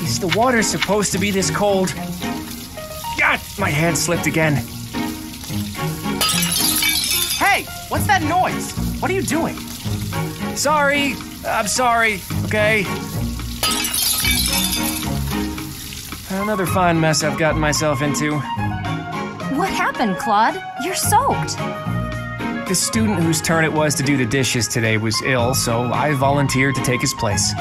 Is the water supposed to be this cold? God, my hand slipped again. Hey, what's that noise? What are you doing? Sorry, I'm sorry, okay? Another fine mess I've gotten myself into. What happened, Claude? You're soaked. The student whose turn it was to do the dishes today was ill, so I volunteered to take his place.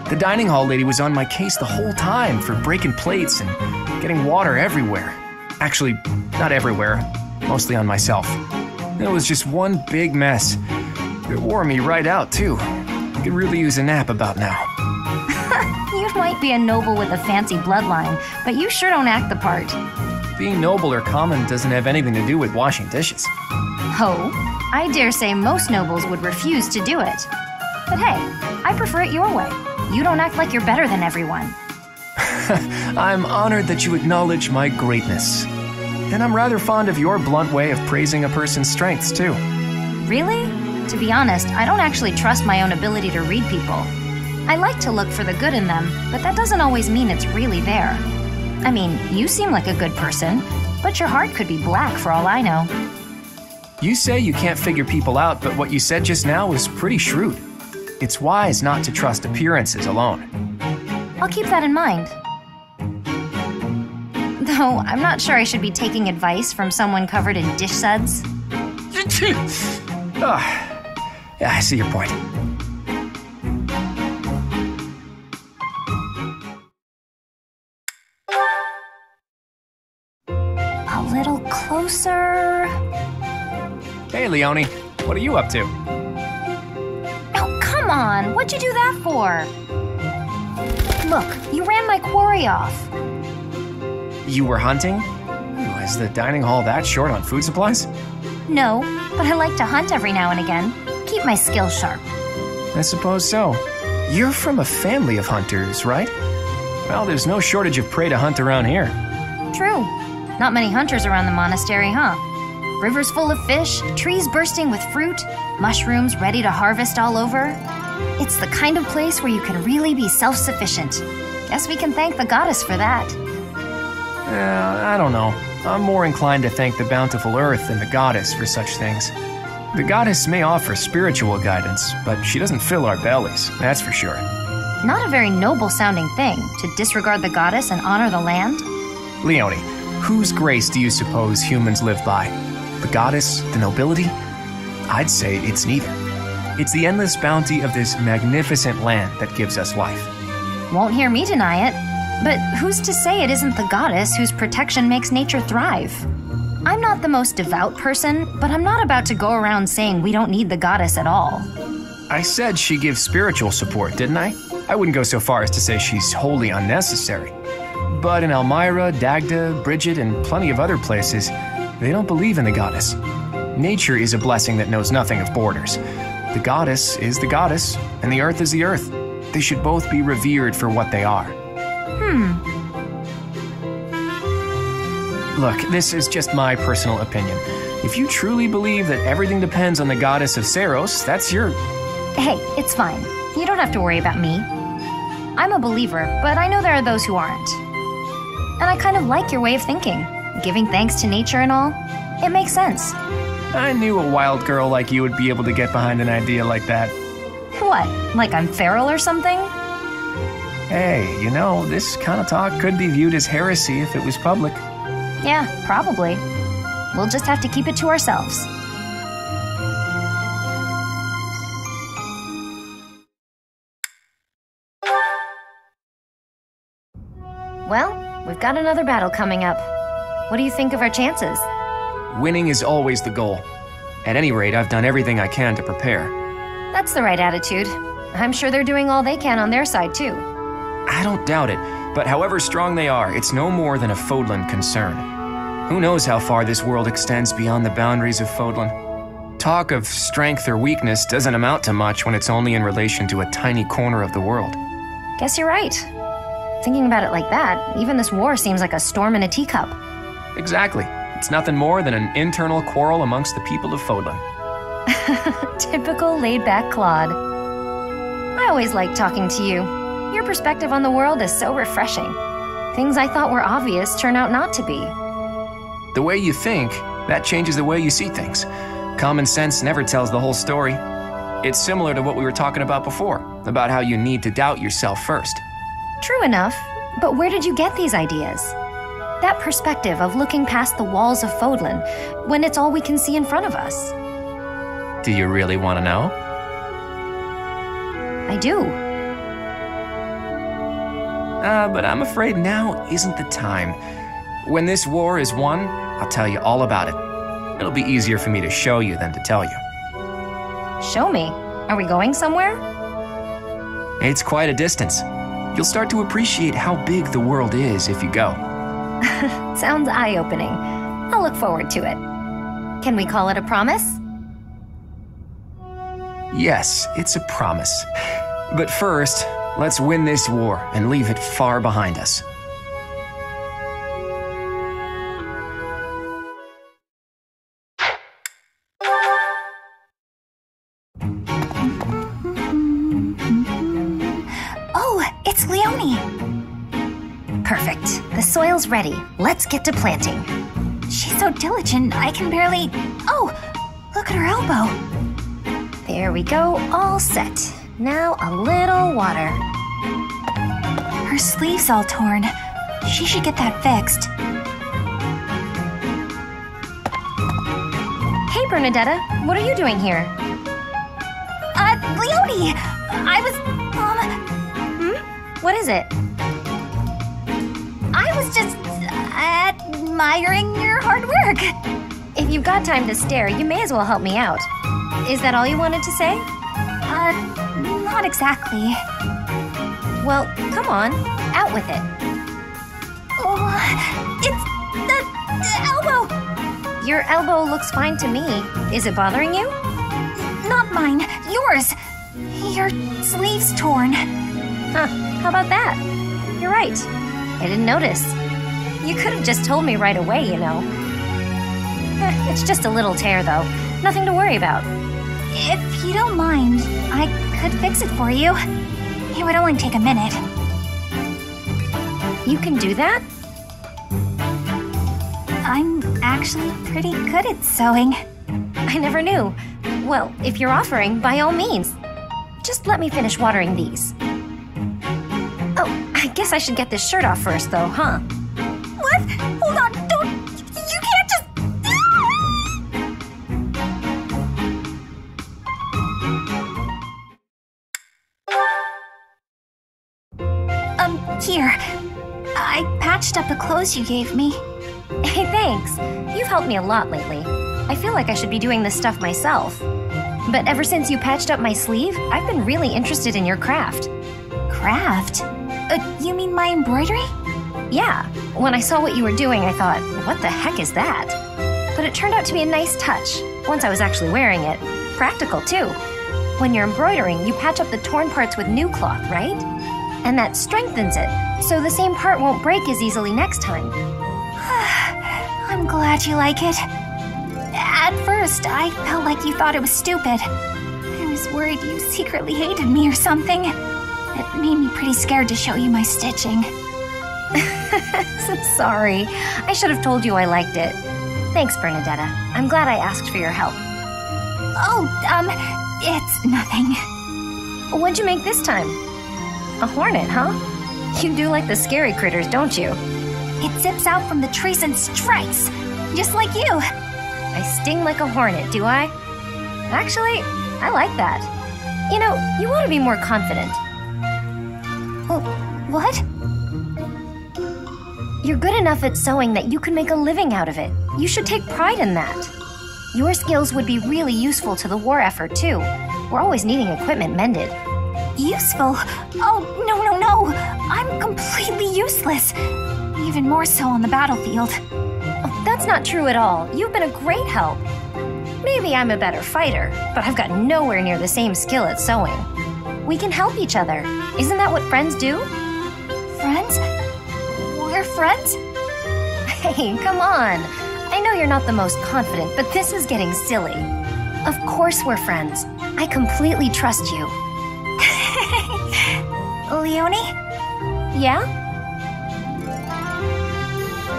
The dining hall lady was on my case the whole time for breaking plates and getting water everywhere. Actually, not everywhere, mostly on myself. It was just one big mess. It wore me right out, too. I could really use a nap about now. You might be a noble with a fancy bloodline, but you sure don't act the part. Being noble or common doesn't have anything to do with washing dishes. Oh, I dare say most nobles would refuse to do it. But hey, I prefer it your way. You don't act like you're better than everyone. I'm honored that you acknowledge my greatness. And I'm rather fond of your blunt way of praising a person's strengths, too. Really? To be honest, I don't actually trust my own ability to read people. I like to look for the good in them, but that doesn't always mean it's really there. I mean, you seem like a good person, but your heart could be black for all I know. You say you can't figure people out, but what you said just now was pretty shrewd. It's wise not to trust appearances alone. I'll keep that in mind. Though, I'm not sure I should be taking advice from someone covered in dish suds. Yeah, I see your point. A little closer. Hey, Leonie, what are you up to? Oh, come on! What'd you do that for? Look, you ran my quarry off. You were hunting? Is the dining hall that short on food supplies? No, but I like to hunt every now and again. Keep my skills sharp. I suppose so. You're from a family of hunters, right? Well, there's no shortage of prey to hunt around here. True. Not many hunters around the monastery, huh? Rivers full of fish, trees bursting with fruit, mushrooms ready to harvest all over. It's the kind of place where you can really be self-sufficient. Guess we can thank the goddess for that. I don't know. I'm more inclined to thank the bountiful earth than the goddess for such things. The goddess may offer spiritual guidance, but she doesn't fill our bellies, that's for sure. Not a very noble-sounding thing to disregard the goddess and honor the land. Leonie, whose grace do you suppose humans live by? The goddess, the nobility? I'd say it's neither. It's the endless bounty of this magnificent land that gives us life. Won't hear me deny it. But who's to say it isn't the goddess whose protection makes nature thrive? I'm not the most devout person, but I'm not about to go around saying we don't need the goddess at all. I said she gives spiritual support, didn't I? I wouldn't go so far as to say she's wholly unnecessary. But in Elmira, Dagda, Bridget, and plenty of other places, they don't believe in the goddess. Nature is a blessing that knows nothing of borders. The goddess is the goddess, and the earth is the earth. They should both be revered for what they are. Look, this is just my personal opinion. If you truly believe that everything depends on the goddess of Seiros, that's your... Hey, it's fine. You don't have to worry about me. I'm a believer, but I know there are those who aren't. And I kind of like your way of thinking. Giving thanks to nature and all. It makes sense. I knew a wild girl like you would be able to get behind an idea like that. What, like I'm feral or something? Hey, you know, this kind of talk could be viewed as heresy if it was public. Yeah, probably. We'll just have to keep it to ourselves. Well, we've got another battle coming up. What do you think of our chances? Winning is always the goal. At any rate, I've done everything I can to prepare. That's the right attitude. I'm sure they're doing all they can on their side, too. I don't doubt it, but however strong they are, it's no more than a Fodlan concern. Who knows how far this world extends beyond the boundaries of Fodlan? Talk of strength or weakness doesn't amount to much when it's only in relation to a tiny corner of the world. Guess you're right. Thinking about it like that, even this war seems like a storm in a teacup. Exactly. It's nothing more than an internal quarrel amongst the people of Fodlan. Typical laid-back Claude. I always like talking to you. Your perspective on the world is so refreshing. Things I thought were obvious turn out not to be. The way you think, that changes the way you see things. Common sense never tells the whole story. It's similar to what we were talking about before, about how you need to doubt yourself first. True enough, but where did you get these ideas? That perspective of looking past the walls of Fodlan when it's all we can see in front of us. Do you really want to know? I do. But I'm afraid now isn't the time. When this war is won, I'll tell you all about it. It'll be easier for me to show you than to tell you. Show me. Are we going somewhere? It's quite a distance. You'll start to appreciate how big the world is if you go. Sounds eye-opening. I'll look forward to it. Can we call it a promise? Yes, it's a promise. But first, let's win this war and leave it far behind us. Oh, it's Leonie! Perfect. The soil's ready. Let's get to planting. She's so diligent, I can barely... Oh, look at her elbow. There we go, all set. Now a little water. Her sleeve's all torn. She should get that fixed. Hey, Bernadetta, what are you doing here? Leonie! I was, What is it? I was just admiring your hard work. If you've got time to stare, you may as well help me out. Is that all you wanted to say? Not exactly. Well, come on, out with it. Oh, it's the elbow! Your elbow looks fine to me. Is it bothering you? Not mine, yours. Your sleeve's torn. Huh, how about that? You're right. I didn't notice. You could have just told me right away, you know. It's just a little tear, though. Nothing to worry about. If you don't mind, I could fix it for you. It would only take a minute. You can do that? I'm actually pretty good at sewing. I never knew. Well, if you're offering, by all means. Just let me finish watering these. Oh, I guess I should get this shirt off first, though, huh? What? Hold on, don't... You can't just... Here. I patched up the clothes you gave me. Hey, thanks. You've helped me a lot lately. I feel like I should be doing this stuff myself. But ever since you patched up my sleeve, I've been really interested in your craft. Craft? You mean my embroidery? Yeah. When I saw what you were doing, I thought, what the heck is that? But it turned out to be a nice touch, once I was actually wearing it. Practical, too. When you're embroidering, you patch up the torn parts with new cloth, right? And that strengthens it, so the same part won't break as easily next time. I'm glad you like it. At first, I felt like you thought it was stupid. I was worried you secretly hated me or something. It made me pretty scared to show you my stitching. Sorry. I should have told you I liked it. Thanks, Bernadetta. I'm glad I asked for your help. Oh, it's nothing. What'd you make this time? A hornet, huh? You do like the scary critters, don't you? It zips out from the trees and strikes, just like you. I sting like a hornet, do I? Actually, I like that. You know, you want to be more confident. Oh, what? You're good enough at sewing that you can make a living out of it. You should take pride in that. Your skills would be really useful to the war effort, too. We're always needing equipment mended. Useful? Oh, no. I'm completely useless. Even more so on the battlefield. Oh, that's not true at all. You've been a great help. Maybe I'm a better fighter, but I've got nowhere near the same skill at sewing. We can help each other. Isn't that what friends do? Friends? We're friends? Hey, come on. I know you're not the most confident, but this is getting silly. Of course we're friends. I completely trust you. Leonie? Yeah?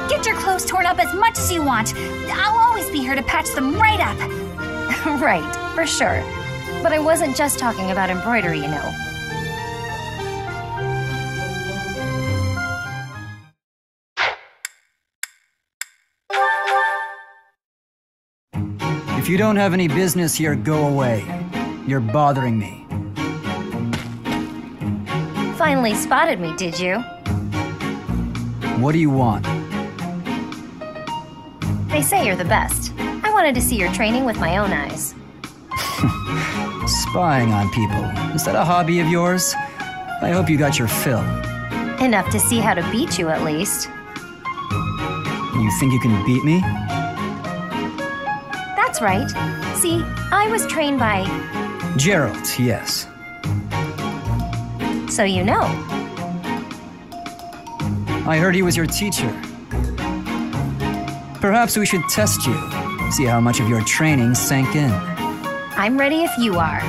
Get your clothes torn up as much as you want. I'll always be here to patch them right up. Right, for sure. But I wasn't just talking about embroidery, you know. If you don't have any business here, go away. You're bothering me. Finally spotted me, did you? What do you want? They say you're the best. I wanted to see your training with my own eyes. Spying on people. Is that a hobby of yours? I hope you got your fill. Enough to see how to beat you, at least. You think you can beat me? That's right. See, I was trained by... Gerald, yes. So you know. I heard he was your teacher. Perhaps we should test you. See how much of your training sank in. I'm ready if you are.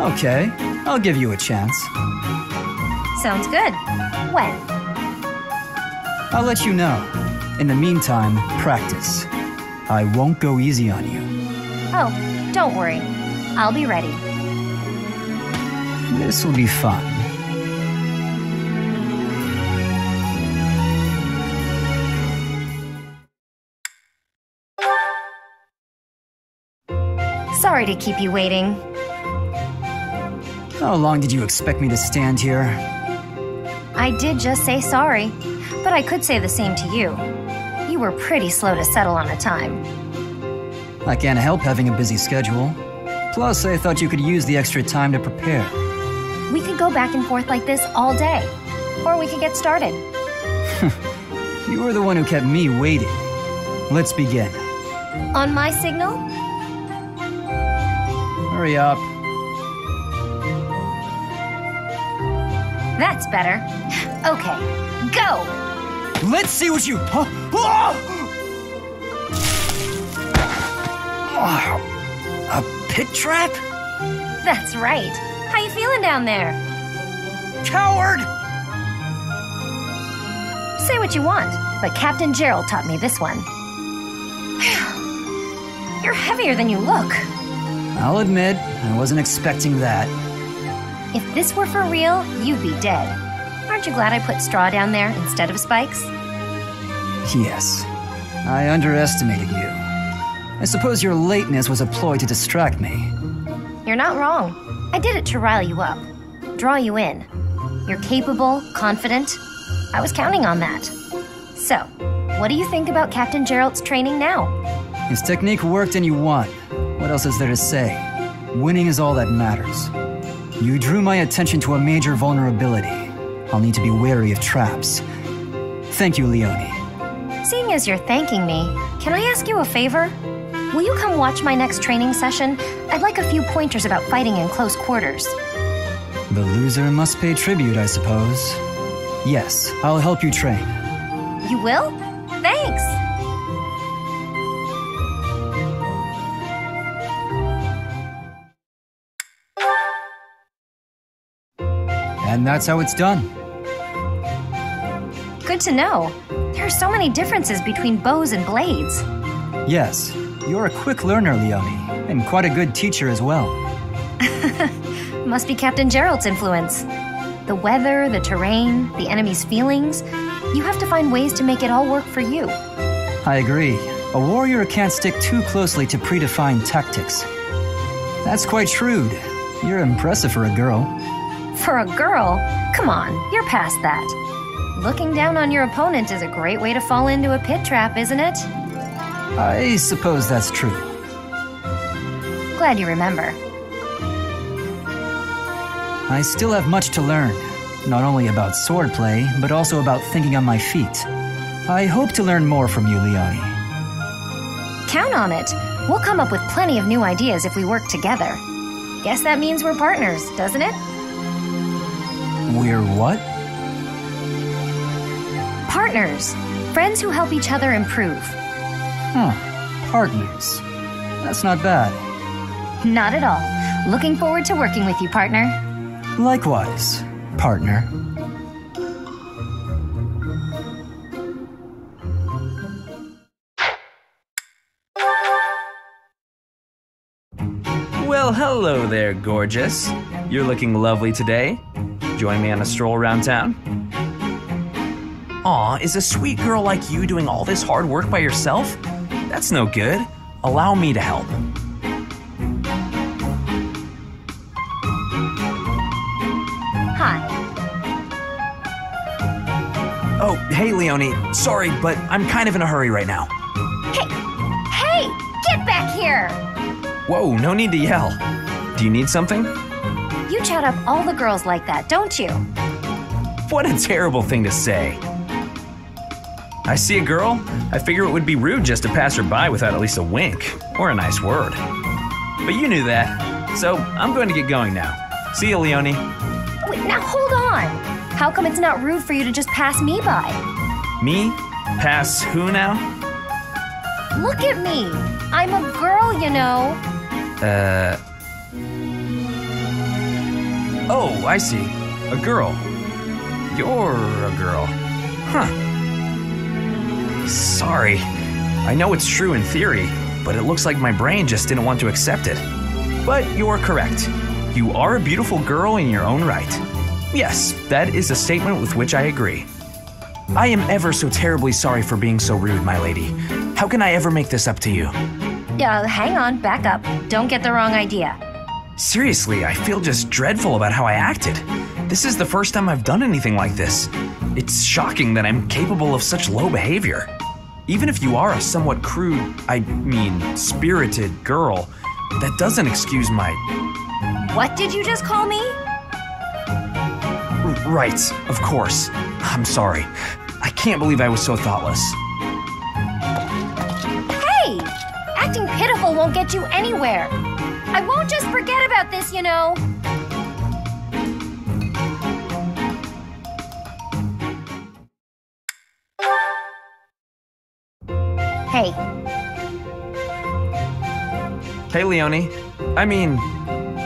Okay, I'll give you a chance. Sounds good. When? I'll let you know. In the meantime, practice. I won't go easy on you. Oh, don't worry. I'll be ready. This will be fun. Sorry to keep you waiting. How long did you expect me to stand here? I did just say sorry, but I could say the same to you. You were pretty slow to settle on a time. I can't help having a busy schedule. Plus, I thought you could use the extra time to prepare. We could go back and forth like this all day. Or we could get started. You were the one who kept me waiting. Let's begin. On my signal? Hurry up. That's better. Okay, go! Let's see what you... Huh? Oh, a pit trap? That's right. How you feeling down there? Coward! Say what you want, but Captain Gerald taught me this one. You're heavier than you look. I'll admit, I wasn't expecting that. If this were for real, you'd be dead. Aren't you glad I put straw down there instead of spikes? Yes, I underestimated you. I suppose your lateness was a ploy to distract me. You're not wrong. I did it to rile you up, draw you in. You're capable, confident. I was counting on that. So, what do you think about Captain Gerald's training now? His technique worked and you won. What else is there to say? Winning is all that matters. You drew my attention to a major vulnerability. I'll need to be wary of traps. Thank you, Leonie. Seeing as you're thanking me, can I ask you a favor? Will you come watch my next training session? I'd like a few pointers about fighting in close quarters. The loser must pay tribute, I suppose. Yes, I'll help you train. You will? Thanks! And that's how it's done. Good to know. There are so many differences between bows and blades. Yes, you're a quick learner, Leonie, and quite a good teacher as well. Must be Captain Gerald's influence. The weather, the terrain, the enemy's feelings. You have to find ways to make it all work for you. I agree. A warrior can't stick too closely to predefined tactics. That's quite shrewd. You're impressive for a girl. For a girl? Come on, you're past that. Looking down on your opponent is a great way to fall into a pit trap, isn't it? I suppose that's true. Glad you remember. I still have much to learn, not only about swordplay, but also about thinking on my feet. I hope to learn more from you, Leonie. Count on it. We'll come up with plenty of new ideas if we work together. Guess that means we're partners, doesn't it? We're what? Partners. Friends who help each other improve. Huh. Partners. That's not bad. Not at all. Looking forward to working with you, partner. Likewise, partner. Well, hello there, gorgeous. You're looking lovely today. Join me on a stroll around town? Aw, is a sweet girl like you doing all this hard work by yourself? That's no good. Allow me to help. Hi. Oh, hey, Leonie. Sorry, but I'm kind of in a hurry right now. Hey! Get back here! Whoa, no need to yell. Do you need something? You chat up all the girls like that, don't you? What a terrible thing to say. I see a girl, I figure it would be rude just to pass her by without at least a wink or a nice word. But you knew that, so I'm going to get going now. See you, Leonie. Wait, now hold on! How come it's not rude for you to just pass me by? Me? Pass who now? Look at me! I'm a girl, you know. Oh, I see. A girl. You're a girl. Huh. Sorry. I know it's true in theory, but it looks like my brain just didn't want to accept it. But you're correct. You are a beautiful girl in your own right. Yes, that is a statement with which I agree. I am ever so terribly sorry for being so rude, my lady. How can I ever make this up to you? Hang on, back up. Don't get the wrong idea. Seriously, I feel just dreadful about how I acted. This is the first time I've done anything like this. It's shocking that I'm capable of such low behavior. Even if you are a somewhat crude, spirited girl, that doesn't excuse my... What did you just call me? Right, of course. I'm sorry. I can't believe I was so thoughtless. Hey! Acting pitiful won't get you anywhere. I won't just forget about this, you know. Hey. Hey, Leonie.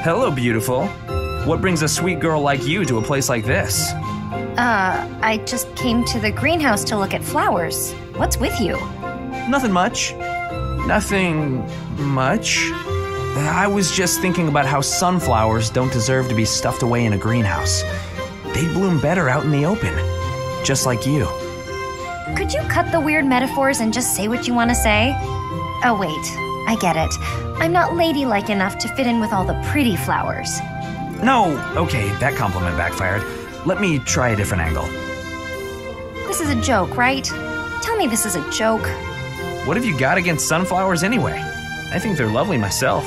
Hello, beautiful. What brings a sweet girl like you to a place like this? I just came to the greenhouse to look at flowers. What's with you? Nothing much. Nothing much. I was just thinking about how sunflowers don't deserve to be stuffed away in a greenhouse. They'd bloom better out in the open, just like you. Could you cut the weird metaphors and just say what you want to say? Oh, wait. I get it. I'm not ladylike enough to fit in with all the pretty flowers. No, okay, that compliment backfired. Let me try a different angle. This is a joke, right? Tell me this is a joke. What have you got against sunflowers anyway? I think they're lovely myself.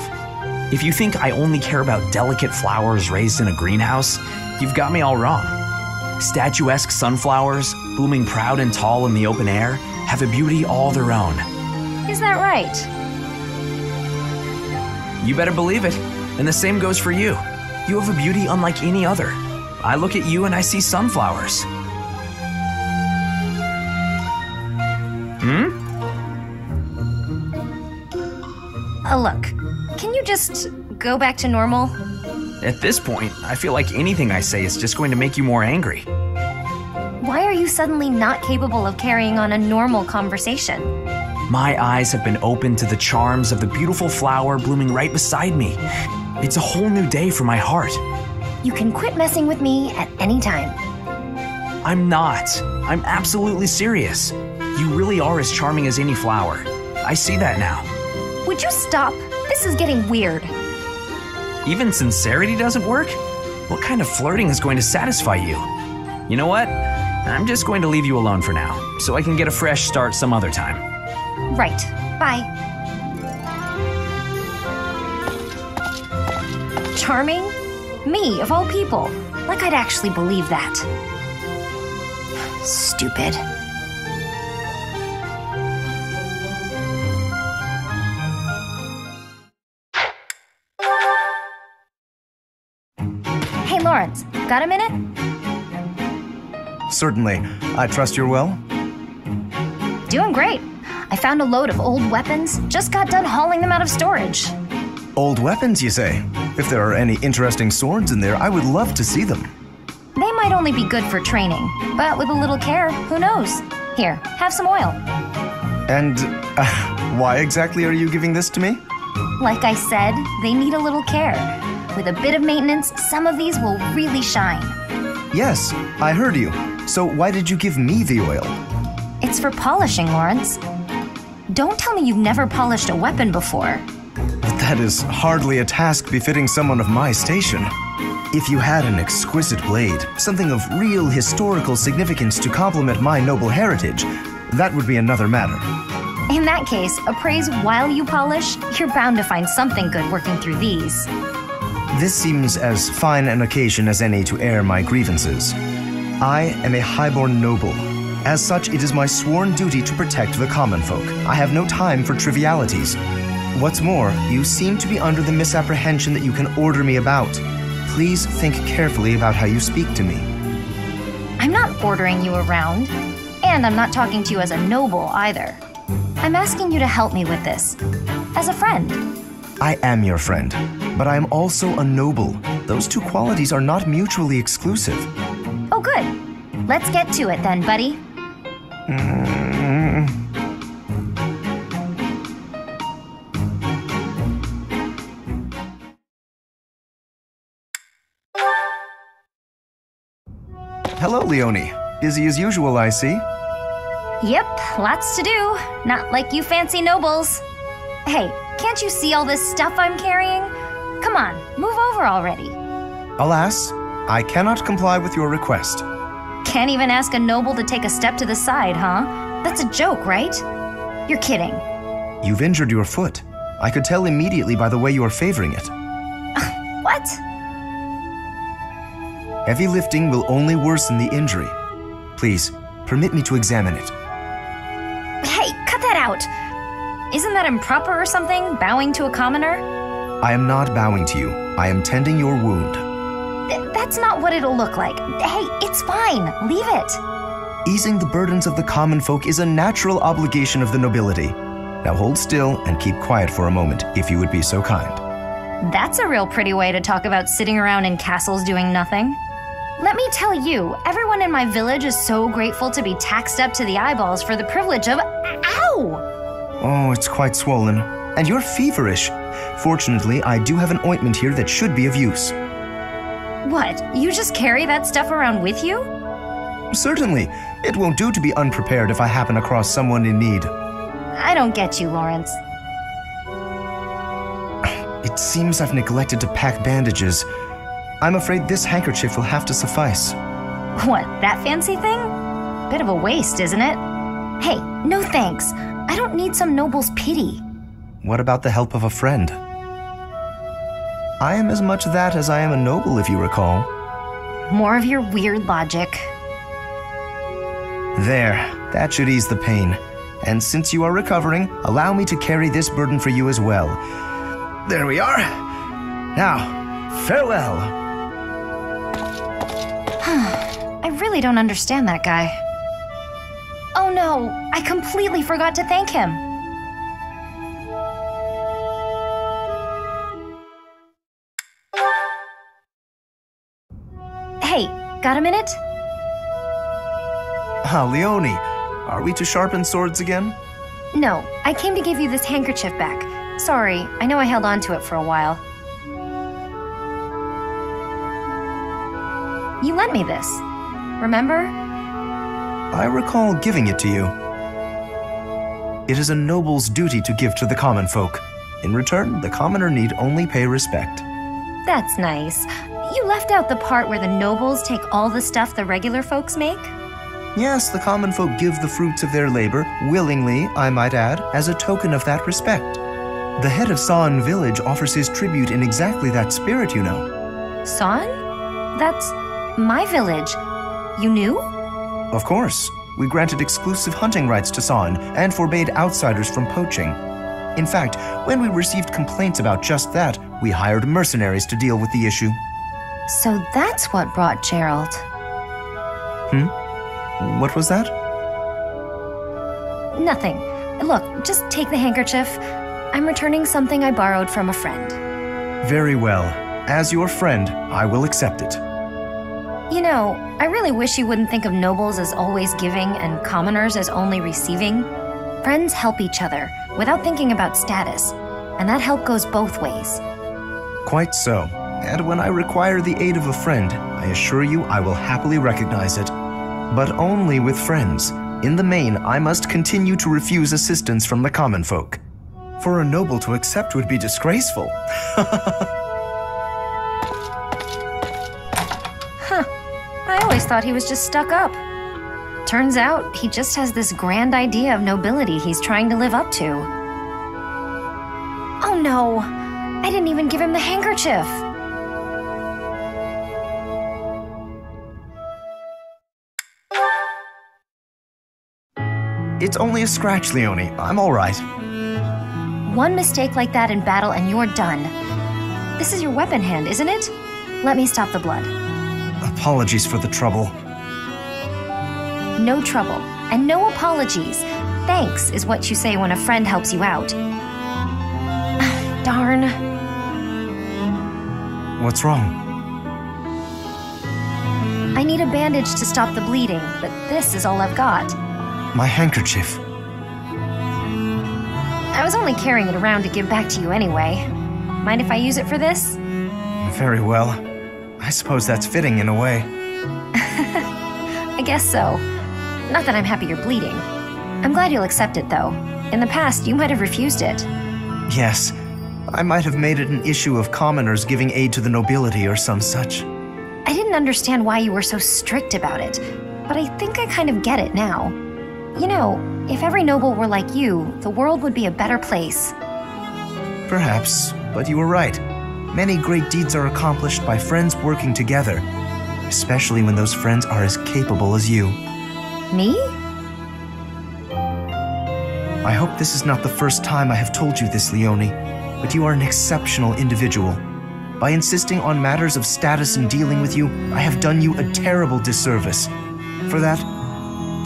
If you think I only care about delicate flowers raised in a greenhouse, you've got me all wrong. Statuesque sunflowers, blooming proud and tall in the open air, have a beauty all their own. Is that right? You better believe it. And the same goes for you. You have a beauty unlike any other. I look at you and I see sunflowers. Look, can you just go back to normal? At this point, I feel like anything I say is just going to make you more angry. Why are you suddenly not capable of carrying on a normal conversation? My eyes have been opened to the charms of the beautiful flower blooming right beside me. It's a whole new day for my heart. You can quit messing with me at any time. I'm not. I'm absolutely serious. You really are as charming as any flower. I see that now. Would you stop? This is getting weird. Even sincerity doesn't work? What kind of flirting is going to satisfy you? You know what? I'm just going to leave you alone for now, so I can get a fresh start some other time. Right. Bye. Charming? Me, of all people. Like I'd actually believe that. Stupid. Hey, Lawrence, got a minute? Certainly. I trust you're well? Doing great. I found a load of old weapons, just got done hauling them out of storage. Old weapons, you say? If there are any interesting swords in there, I would love to see them. They might only be good for training, but with a little care, who knows? Here, have some oil. And why exactly are you giving this to me? Like I said, they need a little care. With a bit of maintenance, some of these will really shine. Yes, I heard you. So why did you give me the oil? It's for polishing, Lawrence. Don't tell me you've never polished a weapon before. But that is hardly a task befitting someone of my station. If you had an exquisite blade, something of real historical significance to complement my noble heritage, that would be another matter. In that case, appraise while you polish. You're bound to find something good working through these. This seems as fine an occasion as any to air my grievances. I am a highborn noble. As such, it is my sworn duty to protect the common folk. I have no time for trivialities. What's more, you seem to be under the misapprehension that you can order me about. Please think carefully about how you speak to me. I'm not ordering you around, and I'm not talking to you as a noble either. I'm asking you to help me with this, as a friend. I am your friend, but I am also a noble. Those two qualities are not mutually exclusive. Oh, good. Let's get to it then, buddy. Hello, Leonie. Busy as usual, I see. Yep, lots to do. Not like you fancy nobles. Hey, can't you see all this stuff I'm carrying? Come on, move over already. Alas, I cannot comply with your request. Can't even ask a noble to take a step to the side, huh? That's a joke, right? You're kidding. You've injured your foot. I could tell immediately by the way you are favoring it. What? Heavy lifting will only worsen the injury. Please, permit me to examine it. Hey, cut that out! Isn't that improper or something, bowing to a commoner? I am not bowing to you. I am tending your wound. That's not what it'll look like. Hey, it's fine. Leave it. Easing the burdens of the common folk is a natural obligation of the nobility. Now hold still and keep quiet for a moment, if you would be so kind. That's a real pretty way to talk about sitting around in castles doing nothing. Let me tell you, everyone in my village is so grateful to be taxed up to the eyeballs for the privilege of— Ow! Oh, it's quite swollen. And you're feverish. Fortunately, I do have an ointment here that should be of use. What, you just carry that stuff around with you? Certainly. It won't do to be unprepared if I happen across someone in need. I don't get you, Lawrence. It seems I've neglected to pack bandages. I'm afraid this handkerchief will have to suffice. What, that fancy thing? Bit of a waste, isn't it? Hey, no thanks. I don't need some noble's pity. What about the help of a friend? I am as much that as I am a noble, if you recall. More of your weird logic. There, that should ease the pain. And since you are recovering, allow me to carry this burden for you as well. There we are. Now, farewell. I really don't understand that guy. Oh no, I completely forgot to thank him. Hey, got a minute? Leonie, are we to sharpen swords again? No, I came to give you this handkerchief back. Sorry, I know I held on to it for a while. You lent me this, remember? I recall giving it to you. It is a noble's duty to give to the common folk. In return, the commoner need only pay respect. That's nice. You left out the part where the nobles take all the stuff the regular folks make? Yes, the common folk give the fruits of their labor, willingly, I might add, as a token of that respect. The head of San village offers his tribute in exactly that spirit, you know. San? That's my village. You knew? Of course. We granted exclusive hunting rights to San and forbade outsiders from poaching. In fact, when we received complaints about just that, we hired mercenaries to deal with the issue. So that's what brought Gerald. What was that? Nothing. Look, just take the handkerchief. I'm returning something I borrowed from a friend. Very well. As your friend, I will accept it. You know, I really wish you wouldn't think of nobles as always giving and commoners as only receiving. Friends help each other without thinking about status, and that help goes both ways. Quite so. And when I require the aid of a friend, I assure you I will happily recognize it. But only with friends. In the main, I must continue to refuse assistance from the common folk. For a noble to accept would be disgraceful. I always thought he was just stuck up. Turns out, he just has this grand idea of nobility he's trying to live up to. Oh no! I didn't even give him the handkerchief! It's only a scratch, Leone. I'm all right. One mistake like that in battle and you're done. This is your weapon hand, isn't it? Let me stop the blood. Apologies for the trouble. No trouble, and no apologies. Thanks is what you say when a friend helps you out. Darn. What's wrong? I need a bandage to stop the bleeding, but this is all I've got. My handkerchief. I was only carrying it around to give back to you anyway. Mind if I use it for this? Very well. I suppose that's fitting in a way. I guess so. Not that I'm happy you're bleeding. I'm glad you'll accept it, though. In the past, you might have refused it. Yes. I might have made it an issue of commoners giving aid to the nobility or some such. I didn't understand why you were so strict about it, but I think I kind of get it now. You know, if every noble were like you, the world would be a better place. Perhaps, but you were right. Many great deeds are accomplished by friends working together, especially when those friends are as capable as you. Me? I hope this is not the first time I have told you this, Leone, but you are an exceptional individual. By insisting on matters of status in dealing with you, I have done you a terrible disservice. For that,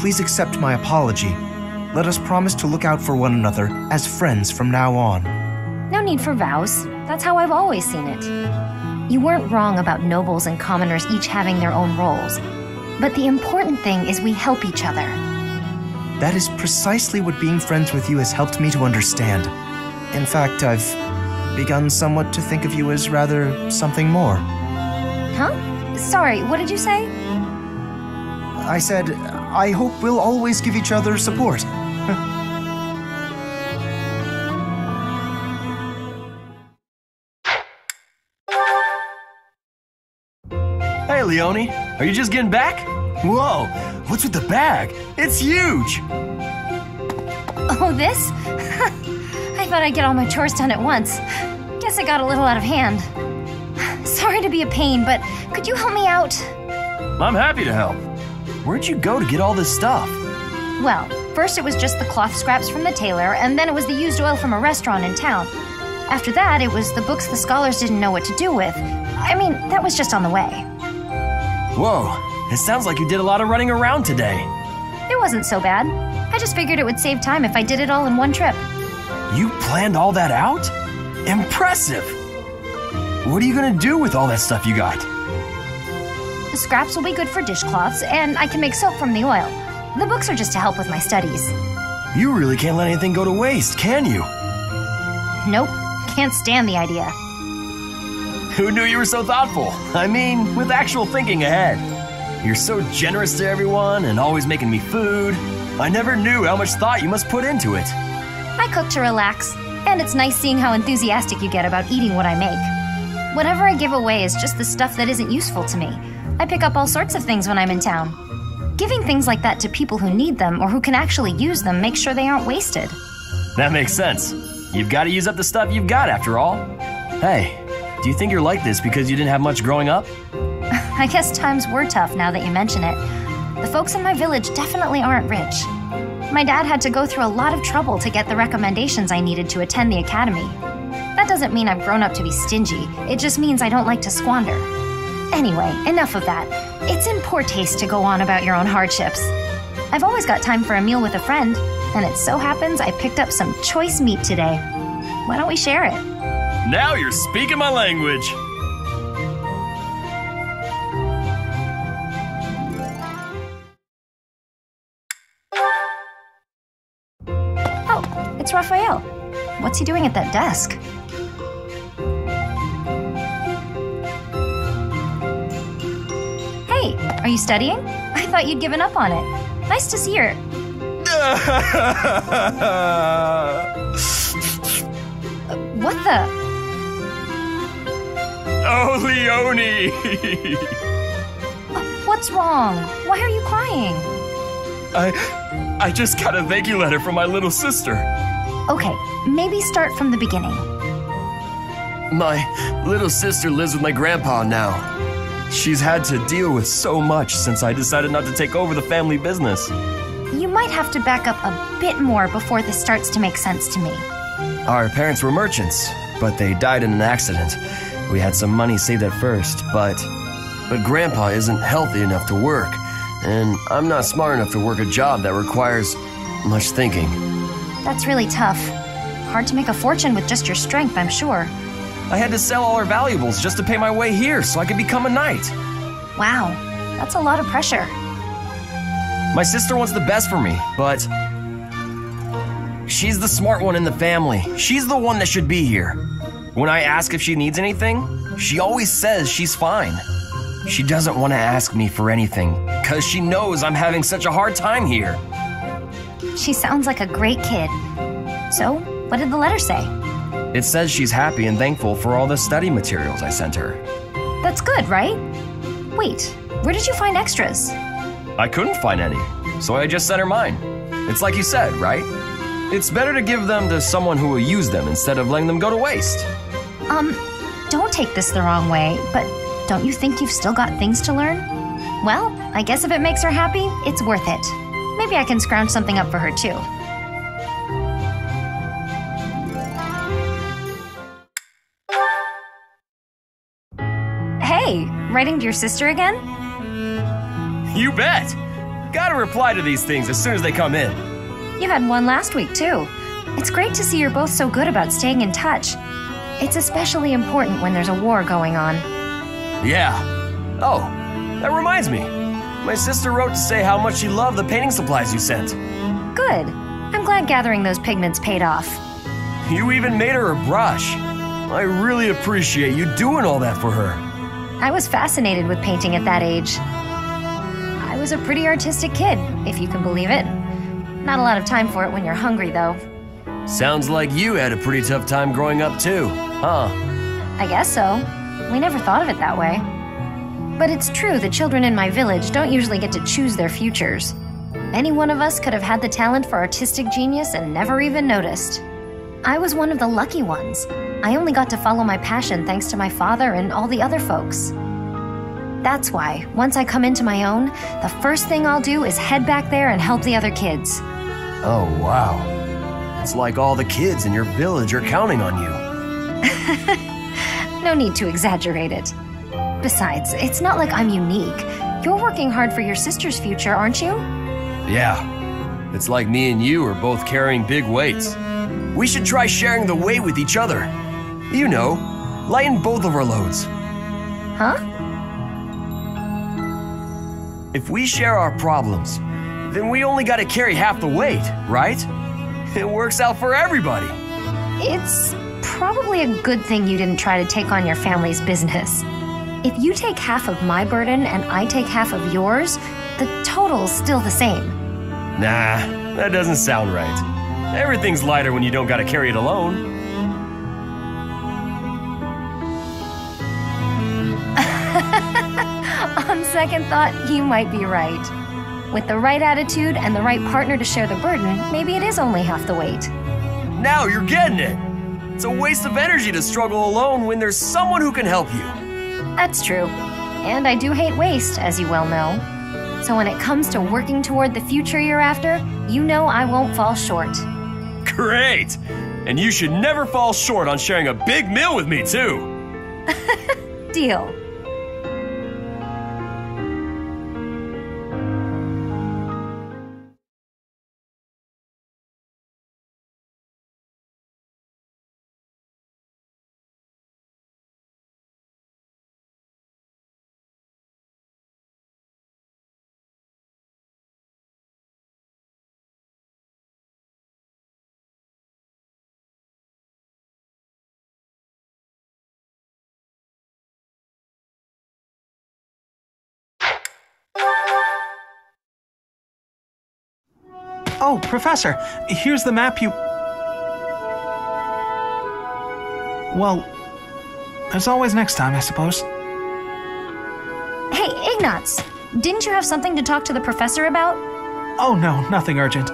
please accept my apology. Let us promise to look out for one another as friends from now on. No need for vows. That's how I've always seen it. You weren't wrong about nobles and commoners each having their own roles. But the important thing is we help each other. That is precisely what being friends with you has helped me to understand. In fact, I've begun somewhat to think of you as rather something more. Huh? Sorry, what did you say? I said, I hope we'll always give each other support. Hey, Leone, are you just getting back? Whoa, what's with the bag? It's huge! Oh, this? I thought I'd get all my chores done at once. Guess I got a little out of hand. Sorry to be a pain, but could you help me out? I'm happy to help. Where'd you go to get all this stuff? Well, first it was just the cloth scraps from the tailor, and then it was the used oil from a restaurant in town. After that, it was the books the scholars didn't know what to do with. I mean, that was just on the way. Whoa, it sounds like you did a lot of running around today. It wasn't so bad. I just figured it would save time if I did it all in one trip. You planned all that out? Impressive! What are you gonna do with all that stuff you got? The scraps will be good for dishcloths, and I can make soap from the oil. The books are just to help with my studies. You really can't let anything go to waste, can you? Nope, can't stand the idea. Who knew you were so thoughtful? I mean, with actual thinking ahead. You're so generous to everyone and always making me food. I never knew how much thought you must put into it. I cook to relax, and it's nice seeing how enthusiastic you get about eating what I make. Whatever I give away is just the stuff that isn't useful to me. I pick up all sorts of things when I'm in town. Giving things like that to people who need them or who can actually use them makes sure they aren't wasted. That makes sense. You've got to use up the stuff you've got after all. Hey, do you think you're like this because you didn't have much growing up? I guess times were tough now that you mention it. The folks in my village definitely aren't rich. My dad had to go through a lot of trouble to get the recommendations I needed to attend the academy. That doesn't mean I've grown up to be stingy. It just means I don't like to squander. Anyway, enough of that. It's in poor taste to go on about your own hardships. I've always got time for a meal with a friend. and it so happens I picked up some choice meat today. Why don't we share it? Now you're speaking my language. Oh, it's Raphael. What's he doing at that desk? Hey, are you studying? I thought you'd given up on it. Nice to see her. What the? Oh, Leonie! What's wrong? Why are you crying? I just got a thank you letter from my little sister. Okay, maybe start from the beginning. My little sister lives with my grandpa now. She's had to deal with so much since I decided not to take over the family business. You might have to back up a bit more before this starts to make sense to me. Our parents were merchants, but they died in an accident. We had some money saved at first, but Grandpa isn't healthy enough to work, and I'm not smart enough to work a job that requires much thinking. That's really tough. Hard to make a fortune with just your strength, I'm sure. I had to sell all our valuables just to pay my way here so I could become a knight. Wow, that's a lot of pressure. My sister wants the best for me, but she's the smart one in the family. She's the one that should be here. When I ask if she needs anything, she always says she's fine. She doesn't want to ask me for anything because she knows I'm having such a hard time here. She sounds like a great kid. So, what did the letter say? It says she's happy and thankful for all the study materials I sent her. That's good, right? Wait, where did you find extras? I couldn't find any, so I just sent her mine. It's like you said, right? It's better to give them to someone who will use them instead of letting them go to waste. Don't take this the wrong way, but don't you think you've still got things to learn? Well, I guess if it makes her happy, it's worth it. Maybe I can scrounge something up for her too. Hey, writing to your sister again? You bet! Gotta reply to these things as soon as they come in. You had one last week too. It's great to see you're both so good about staying in touch. It's especially important when there's a war going on. Yeah. Oh, that reminds me. My sister wrote to say how much she loved the painting supplies you sent. Good. I'm glad gathering those pigments paid off. You even made her a brush. I really appreciate you doing all that for her. I was fascinated with painting at that age. I was a pretty artistic kid, if you can believe it. Not a lot of time for it when you're hungry, though. Sounds like you had a pretty tough time growing up, too, huh? I guess so. We never thought of it that way. But it's true the children in my village don't usually get to choose their futures. Any one of us could have had the talent for artistic genius and never even noticed. I was one of the lucky ones. I only got to follow my passion thanks to my father and all the other folks. That's why, once I come into my own, the first thing I'll do is head back there and help the other kids. Oh, wow. It's like all the kids in your village are counting on you. No need to exaggerate it. Besides, it's not like I'm unique. You're working hard for your sister's future, aren't you? Yeah. It's like me and you are both carrying big weights. We should try sharing the weight with each other. You know, lighten both of our loads. Huh? If we share our problems, then we only gotta carry half the weight, right? It works out for everybody. It's probably a good thing you didn't try to take on your family's business. If you take half of my burden and I take half of yours, the total's still the same. Nah, that doesn't sound right. Everything's lighter when you don't gotta carry it alone. On second thought, you might be right. With the right attitude and the right partner to share the burden, maybe it is only half the weight. Now you're getting it. It's a waste of energy to struggle alone when there's someone who can help you. That's true. And I do hate waste, as you well know. So when it comes to working toward the future you're after, you know I won't fall short. Great! And you should never fall short on sharing a big meal with me, too. Deal. Oh, Professor, here's the map you... Well, there's always next time, I suppose. Hey, Ignatz, didn't you have something to talk to the professor about? Oh no, nothing urgent.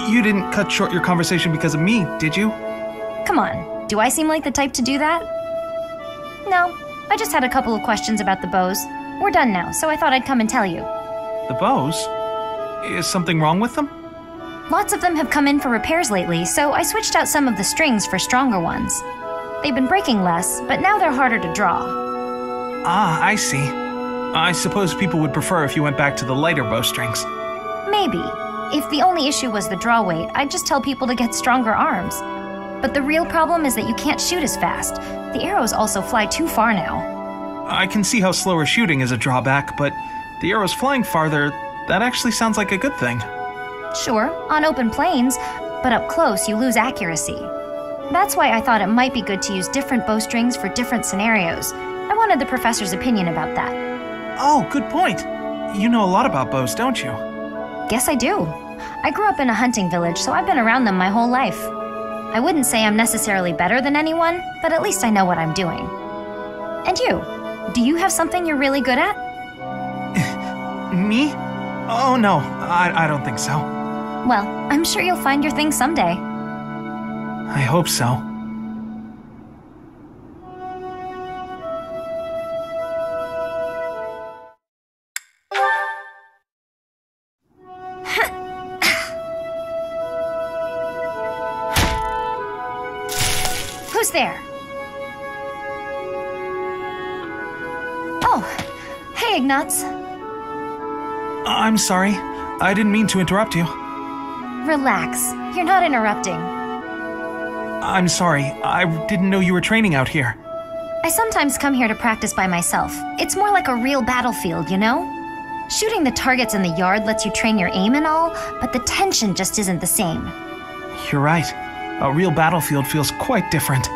You didn't cut short your conversation because of me, did you? Come on, do I seem like the type to do that? No, I just had a couple of questions about the bows. We're done now, so I thought I'd come and tell you. The bows? Is something wrong with them? Lots of them have come in for repairs lately, so I switched out some of the strings for stronger ones. They've been breaking less, but now they're harder to draw. Ah, I see. I suppose people would prefer if you went back to the lighter bowstrings. Maybe. If the only issue was the draw weight, I'd just tell people to get stronger arms. But the real problem is that you can't shoot as fast. The arrows also fly too far now. I can see how slower shooting is a drawback, but the arrows flying farther, that actually sounds like a good thing. Sure, on open plains, but up close you lose accuracy. That's why I thought it might be good to use different bowstrings for different scenarios. I wanted the professor's opinion about that. Oh, good point. You know a lot about bows, don't you? Guess I do. I grew up in a hunting village, so I've been around them my whole life. I wouldn't say I'm necessarily better than anyone, but at least I know what I'm doing. And you? Do you have something you're really good at? Me? Oh no, I don't think so. Well, I'm sure you'll find your thing someday. I hope so. Who's there? Oh, hey, Ignatz. I'm sorry. I didn't mean to interrupt you. Relax. You're not interrupting. I'm sorry. I didn't know you were training out here. I sometimes come here to practice by myself. It's more like a real battlefield, you know? Shooting the targets in the yard lets you train your aim and all, but the tension just isn't the same. You're right. A real battlefield feels quite different.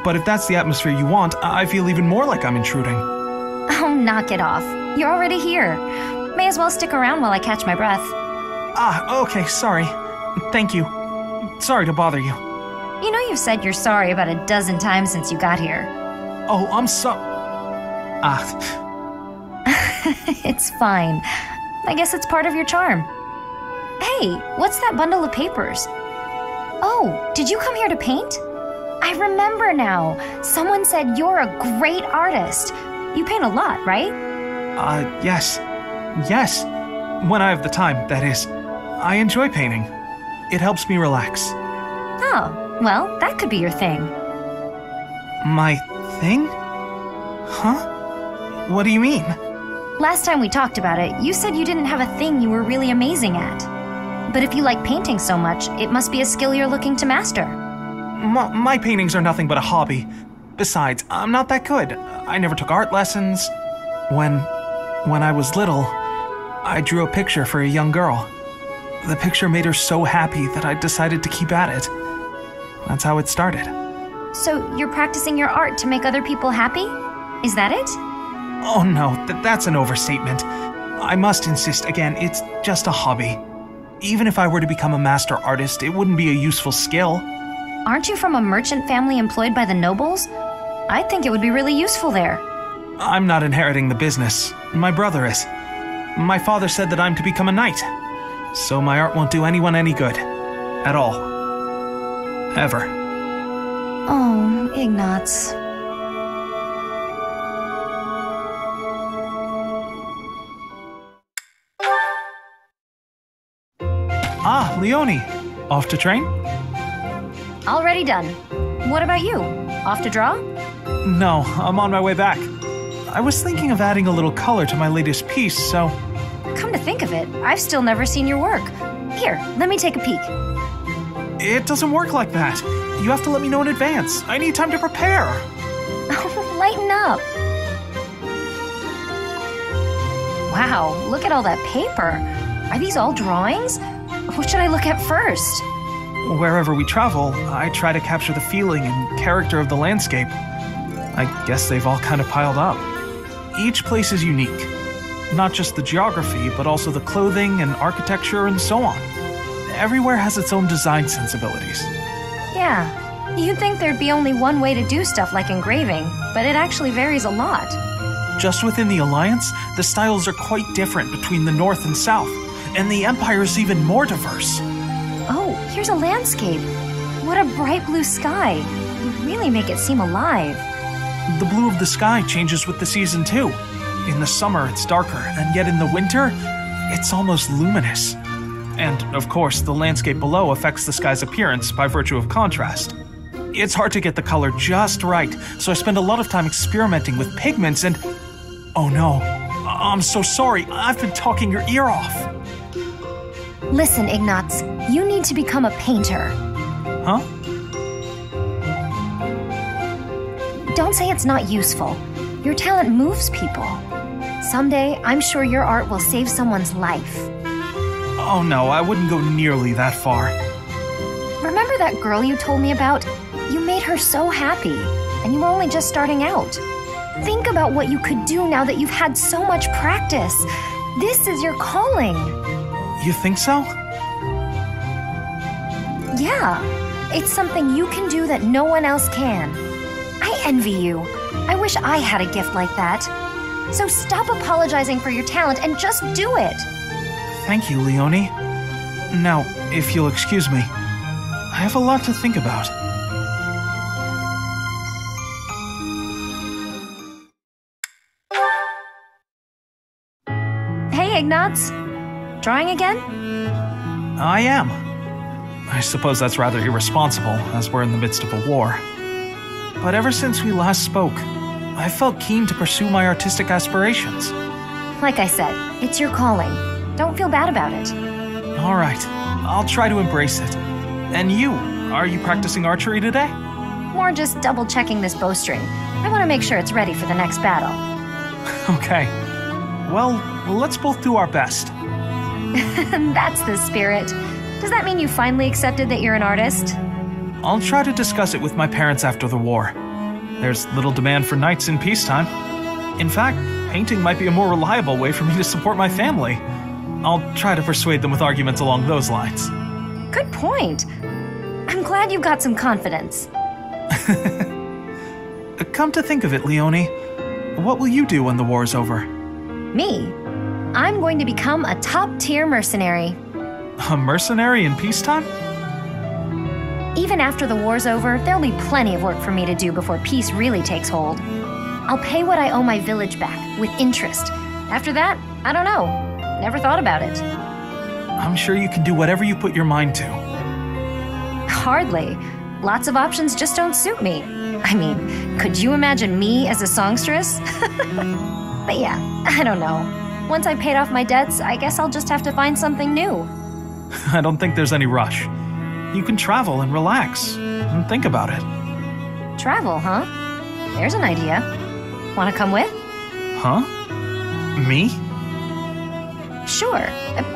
But if that's the atmosphere you want, I feel even more like I'm intruding. Oh, knock it off. You're already here. May as well stick around while I catch my breath. Ah, okay, sorry. Thank you. Sorry to bother you. You know you've said you're sorry about a dozen times since you got here. Oh, I'm so... It's fine. I guess it's part of your charm. Hey, what's that bundle of papers? Oh, did you come here to paint? I remember now. Someone said you're a great artist. You paint a lot, right? Yes. Yes. When I have the time, that is. I enjoy painting. It helps me relax. Oh, well, that could be your thing. My thing? Huh? What do you mean? Last time we talked about it, you said you didn't have a thing you were really amazing at. But if you like painting so much, it must be a skill you're looking to master. My paintings are nothing but a hobby. Besides, I'm not that good. I never took art lessons. When I was little, I drew a picture for a young girl. The picture made her so happy that I decided to keep at it. That's how it started. So you're practicing your art to make other people happy? Is that it? Oh no, that's an overstatement. I must insist again, it's just a hobby. Even if I were to become a master artist, it wouldn't be a useful skill. Aren't you from a merchant family employed by the nobles? I think it would be really useful there. I'm not inheriting the business. My brother is. My father said that I'm to become a knight. So my art won't do anyone any good. At all. Ever. Oh, Ignatz. Ah, Leonie. Off to train? Already done. What about you? Off to draw? No, I'm on my way back. I was thinking of adding a little color to my latest piece, so... Come to think of it, I've still never seen your work. Here, let me take a peek. It doesn't work like that. You have to let me know in advance. I need time to prepare. Lighten up. Wow, look at all that paper. Are these all drawings? What should I look at first? Wherever we travel, I try to capture the feeling and character of the landscape. I guess they've all kind of piled up. Each place is unique. Not just the geography, but also the clothing and architecture and so on. Everywhere has its own design sensibilities. Yeah, you'd think there'd be only one way to do stuff like engraving, but it actually varies a lot. Just within the Alliance, the styles are quite different between the North and South, and the Empire is even more diverse. Oh, here's a landscape. What a bright blue sky. You really make it seem alive. The blue of the sky changes with the season too. In the summer, it's darker, and yet in the winter, it's almost luminous. And, of course, the landscape below affects the sky's appearance by virtue of contrast. It's hard to get the color just right, so I spend a lot of time experimenting with pigments and... Oh no, I'm so sorry, I've been talking your ear off. Listen, Ignatz, you need to become a painter. Huh? Don't say it's not useful. Your talent moves people. Someday, I'm sure your art will save someone's life. Oh no, I wouldn't go nearly that far. Remember that girl you told me about? You made her so happy, and you were only just starting out. Think about what you could do now that you've had so much practice. This is your calling. You think so? Yeah, it's something you can do that no one else can. I envy you. I wish I had a gift like that. So stop apologizing for your talent and just do it. Thank you, Leonie. Now, if you'll excuse me, I have a lot to think about. Hey, Ignatz. Drawing again? I am. I suppose that's rather irresponsible, as we're in the midst of a war. But ever since we last spoke, I felt keen to pursue my artistic aspirations. Like I said, it's your calling. Don't feel bad about it. All right, I'll try to embrace it. And you, are you practicing archery today? More just double-checking this bowstring. I want to make sure it's ready for the next battle. Okay. Well, let's both do our best. That's the spirit. Does that mean you finally accepted that you're an artist? I'll try to discuss it with my parents after the war. There's little demand for knights in peacetime. In fact, painting might be a more reliable way for me to support my family. I'll try to persuade them with arguments along those lines. Good point. I'm glad you got some confidence. Come to think of it, Leonie, what will you do when the war is over? Me? I'm going to become a top-tier mercenary. A mercenary in peacetime? Even after the war's over, there'll be plenty of work for me to do before peace really takes hold. I'll pay what I owe my village back, with interest. After that, I don't know. Never thought about it. I'm sure you can do whatever you put your mind to. Hardly. Lots of options just don't suit me. I mean, could you imagine me as a songstress? But yeah, I don't know. Once I paid off my debts, I guess I'll just have to find something new. I don't think there's any rush. You can travel and relax, and think about it. Travel, huh? There's an idea. Want to come with? Huh? Me? Sure.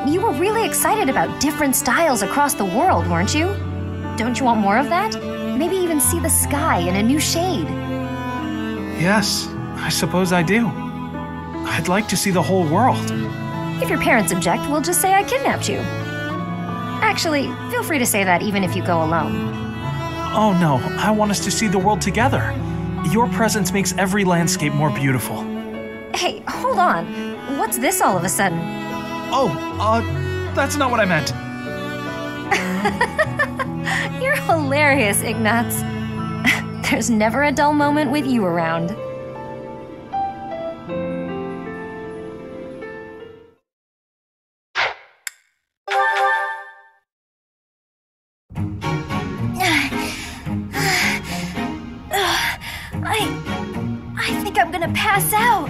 You were really excited about different styles across the world, weren't you? Don't you want more of that? Maybe even see the sky in a new shade. Yes, I suppose I do. I'd like to see the whole world. If your parents object, we'll just say I kidnapped you. Actually, feel free to say that even if you go alone. Oh no, I want us to see the world together. Your presence makes every landscape more beautiful. Hey, hold on. What's this all of a sudden? Oh, that's not what I meant. You're hilarious, Ignatz. There's never a dull moment with you around. I think I'm gonna pass out.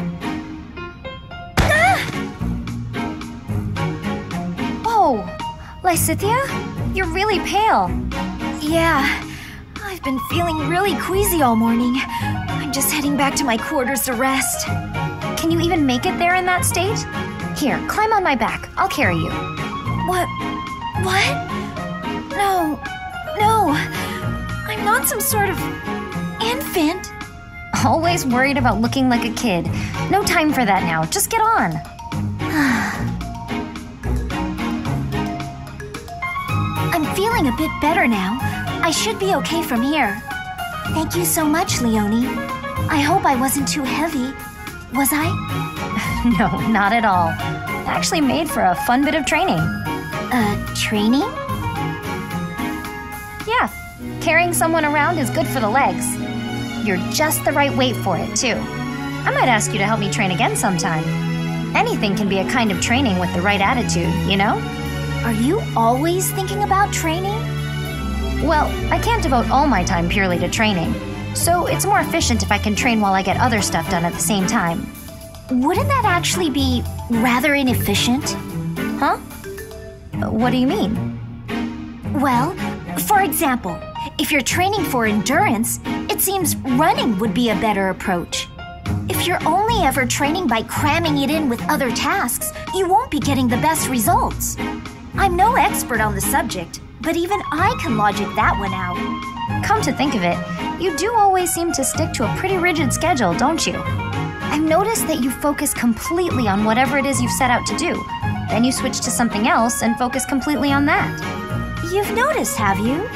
Whoa, Lysithea? You're really pale. Yeah, I've been feeling really queasy all morning. I'm just heading back to my quarters to rest. Can you even make it there in that state? Here, climb on my back. I'll carry you. What? No. I'm not some sort of infant. Always worried about looking like a kid. No time for that now. Just get on. I'm feeling a bit better now. I should be okay from here. Thank you so much, Leonie. I hope I wasn't too heavy. Was I? No, not at all. Actually made for a fun bit of training. Training? Yeah, carrying someone around is good for the legs. You're just the right weight for it, too. I might ask you to help me train again sometime. Anything can be a kind of training with the right attitude, you know? Are you always thinking about training? Well, I can't devote all my time purely to training, so it's more efficient if I can train while I get other stuff done at the same time. Wouldn't that actually be rather inefficient? Huh? What do you mean? Well, for example, if you're training for endurance, it seems running would be a better approach. If you're only ever training by cramming it in with other tasks, you won't be getting the best results. I'm no expert on the subject, but even I can logic that one out. Come to think of it, you do always seem to stick to a pretty rigid schedule, don't you? I've noticed that you focus completely on whatever it is you've set out to do. Then you switch to something else and focus completely on that. You've noticed, have you?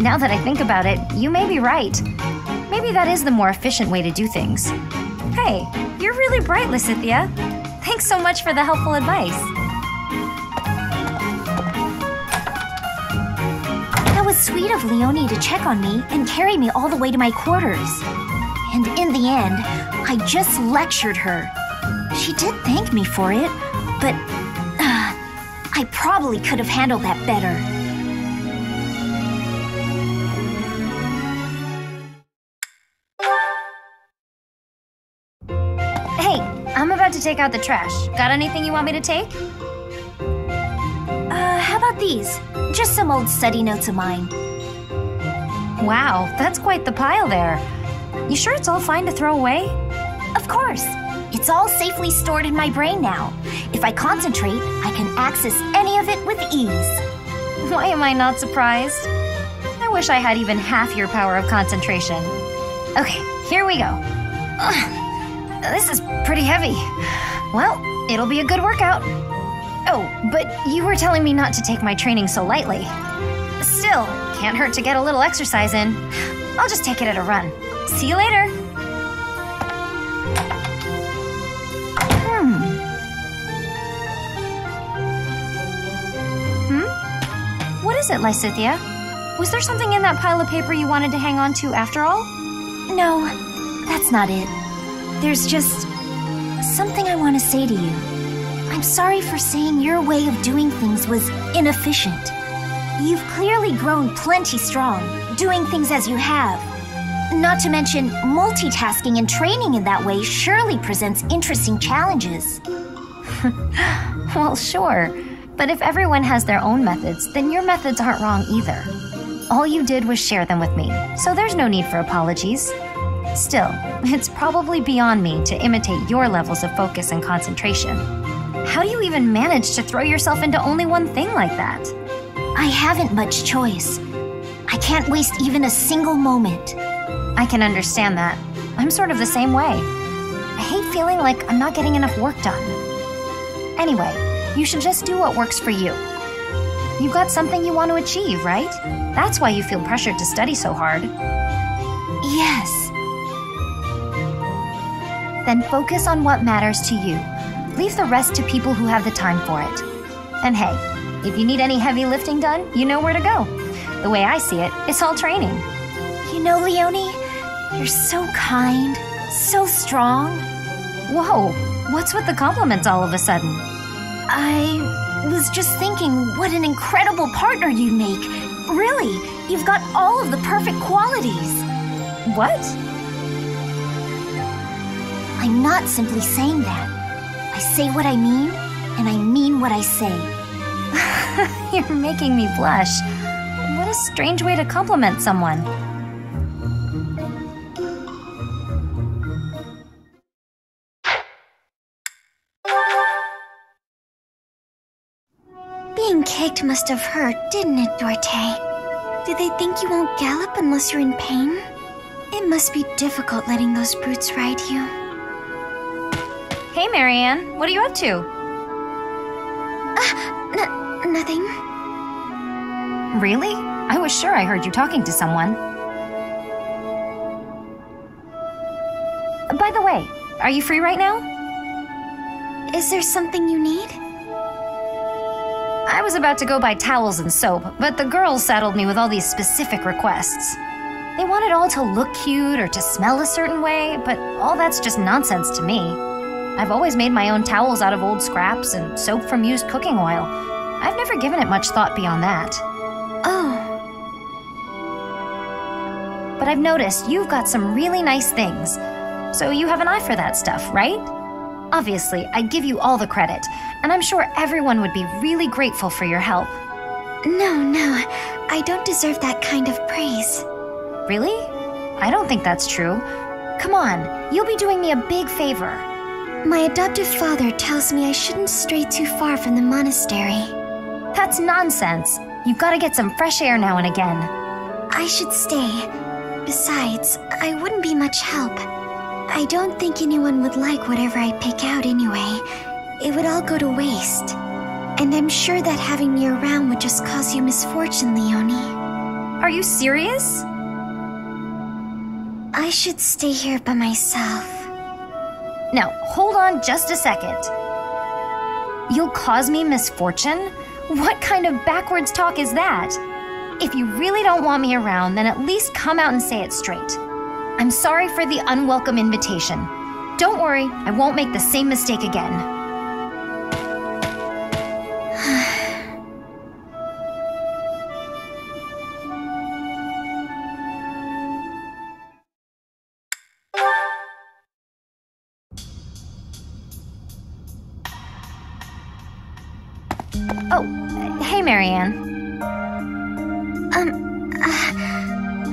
Now that I think about it, you may be right. Maybe that is the more efficient way to do things. Hey, you're really bright, Lysithea. Thanks so much for the helpful advice. That was sweet of Leonie to check on me and carry me all the way to my quarters. And in the end, I just lectured her. She did thank me for it, but I probably could have handled that better. Hey, I'm about to take out the trash. Got anything you want me to take? How about these? Just some old study notes of mine. Wow, that's quite the pile there. You sure it's all fine to throw away? Of course. It's all safely stored in my brain now. If I concentrate, I can access any of it with ease. Why am I not surprised? I wish I had even half your power of concentration. Okay, here we go. This is pretty heavy. Well, it'll be a good workout. Oh, but you were telling me not to take my training so lightly. Still, can't hurt to get a little exercise in. I'll just take it at a run. See you later. What is it, Lysithea? Was there something in that pile of paper you wanted to hang on to after all? No, that's not it. There's just something I want to say to you. I'm sorry for saying your way of doing things was inefficient. You've clearly grown plenty strong, doing things as you have. Not to mention, multitasking and training in that way surely presents interesting challenges. Well, sure. But if everyone has their own methods, then your methods aren't wrong either. All you did was share them with me, so there's no need for apologies. Still, it's probably beyond me to imitate your levels of focus and concentration. How do you even manage to throw yourself into only one thing like that? I haven't much choice. I can't waste even a single moment. I can understand that. I'm sort of the same way. I hate feeling like I'm not getting enough work done. Anyway, you should just do what works for you. You've got something you want to achieve, right? That's why you feel pressured to study so hard. Yes. Then focus on what matters to you. Leave the rest to people who have the time for it. And hey, if you need any heavy lifting done, you know where to go. The way I see it, it's all training. You know, Leonie, you're so kind, so strong. Whoa, what's with the compliments all of a sudden? I was just thinking what an incredible partner you'd make. Really, you've got all of the perfect qualities. What? I'm not simply saying that. I say what I mean, and I mean what I say. You're making me blush. What a strange way to compliment someone. Being kicked must have hurt, didn't it, Dorte? Do they think you won't gallop unless you're in pain? It must be difficult letting those brutes ride you. Hey, Marianne. What are you up to? Nothing. Really? I was sure I heard you talking to someone. By the way, are you free right now? Is there something you need? I was about to go buy towels and soap, but the girls saddled me with all these specific requests. They want it all to look cute or to smell a certain way, but all that's just nonsense to me. I've always made my own towels out of old scraps and soap from used cooking oil. I've never given it much thought beyond that. Oh. But I've noticed you've got some really nice things, so you have an eye for that stuff, right? Obviously, I'd give you all the credit, and I'm sure everyone would be really grateful for your help. No, I don't deserve that kind of praise. Really? I don't think that's true. Come on, you'll be doing me a big favor. My adoptive father tells me I shouldn't stray too far from the monastery. That's nonsense. You've got to get some fresh air now and again. I should stay. Besides, I wouldn't be much help. I don't think anyone would like whatever I pick out anyway. It would all go to waste. And I'm sure that having me around would just cause you misfortune, Leonie. Are you serious? I should stay here by myself. Now, hold on just a second. You'll cause me misfortune? What kind of backwards talk is that? If you really don't want me around, then at least come out and say it straight. I'm sorry for the unwelcome invitation. Don't worry, I won't make the same mistake again. Oh, hey, Marianne.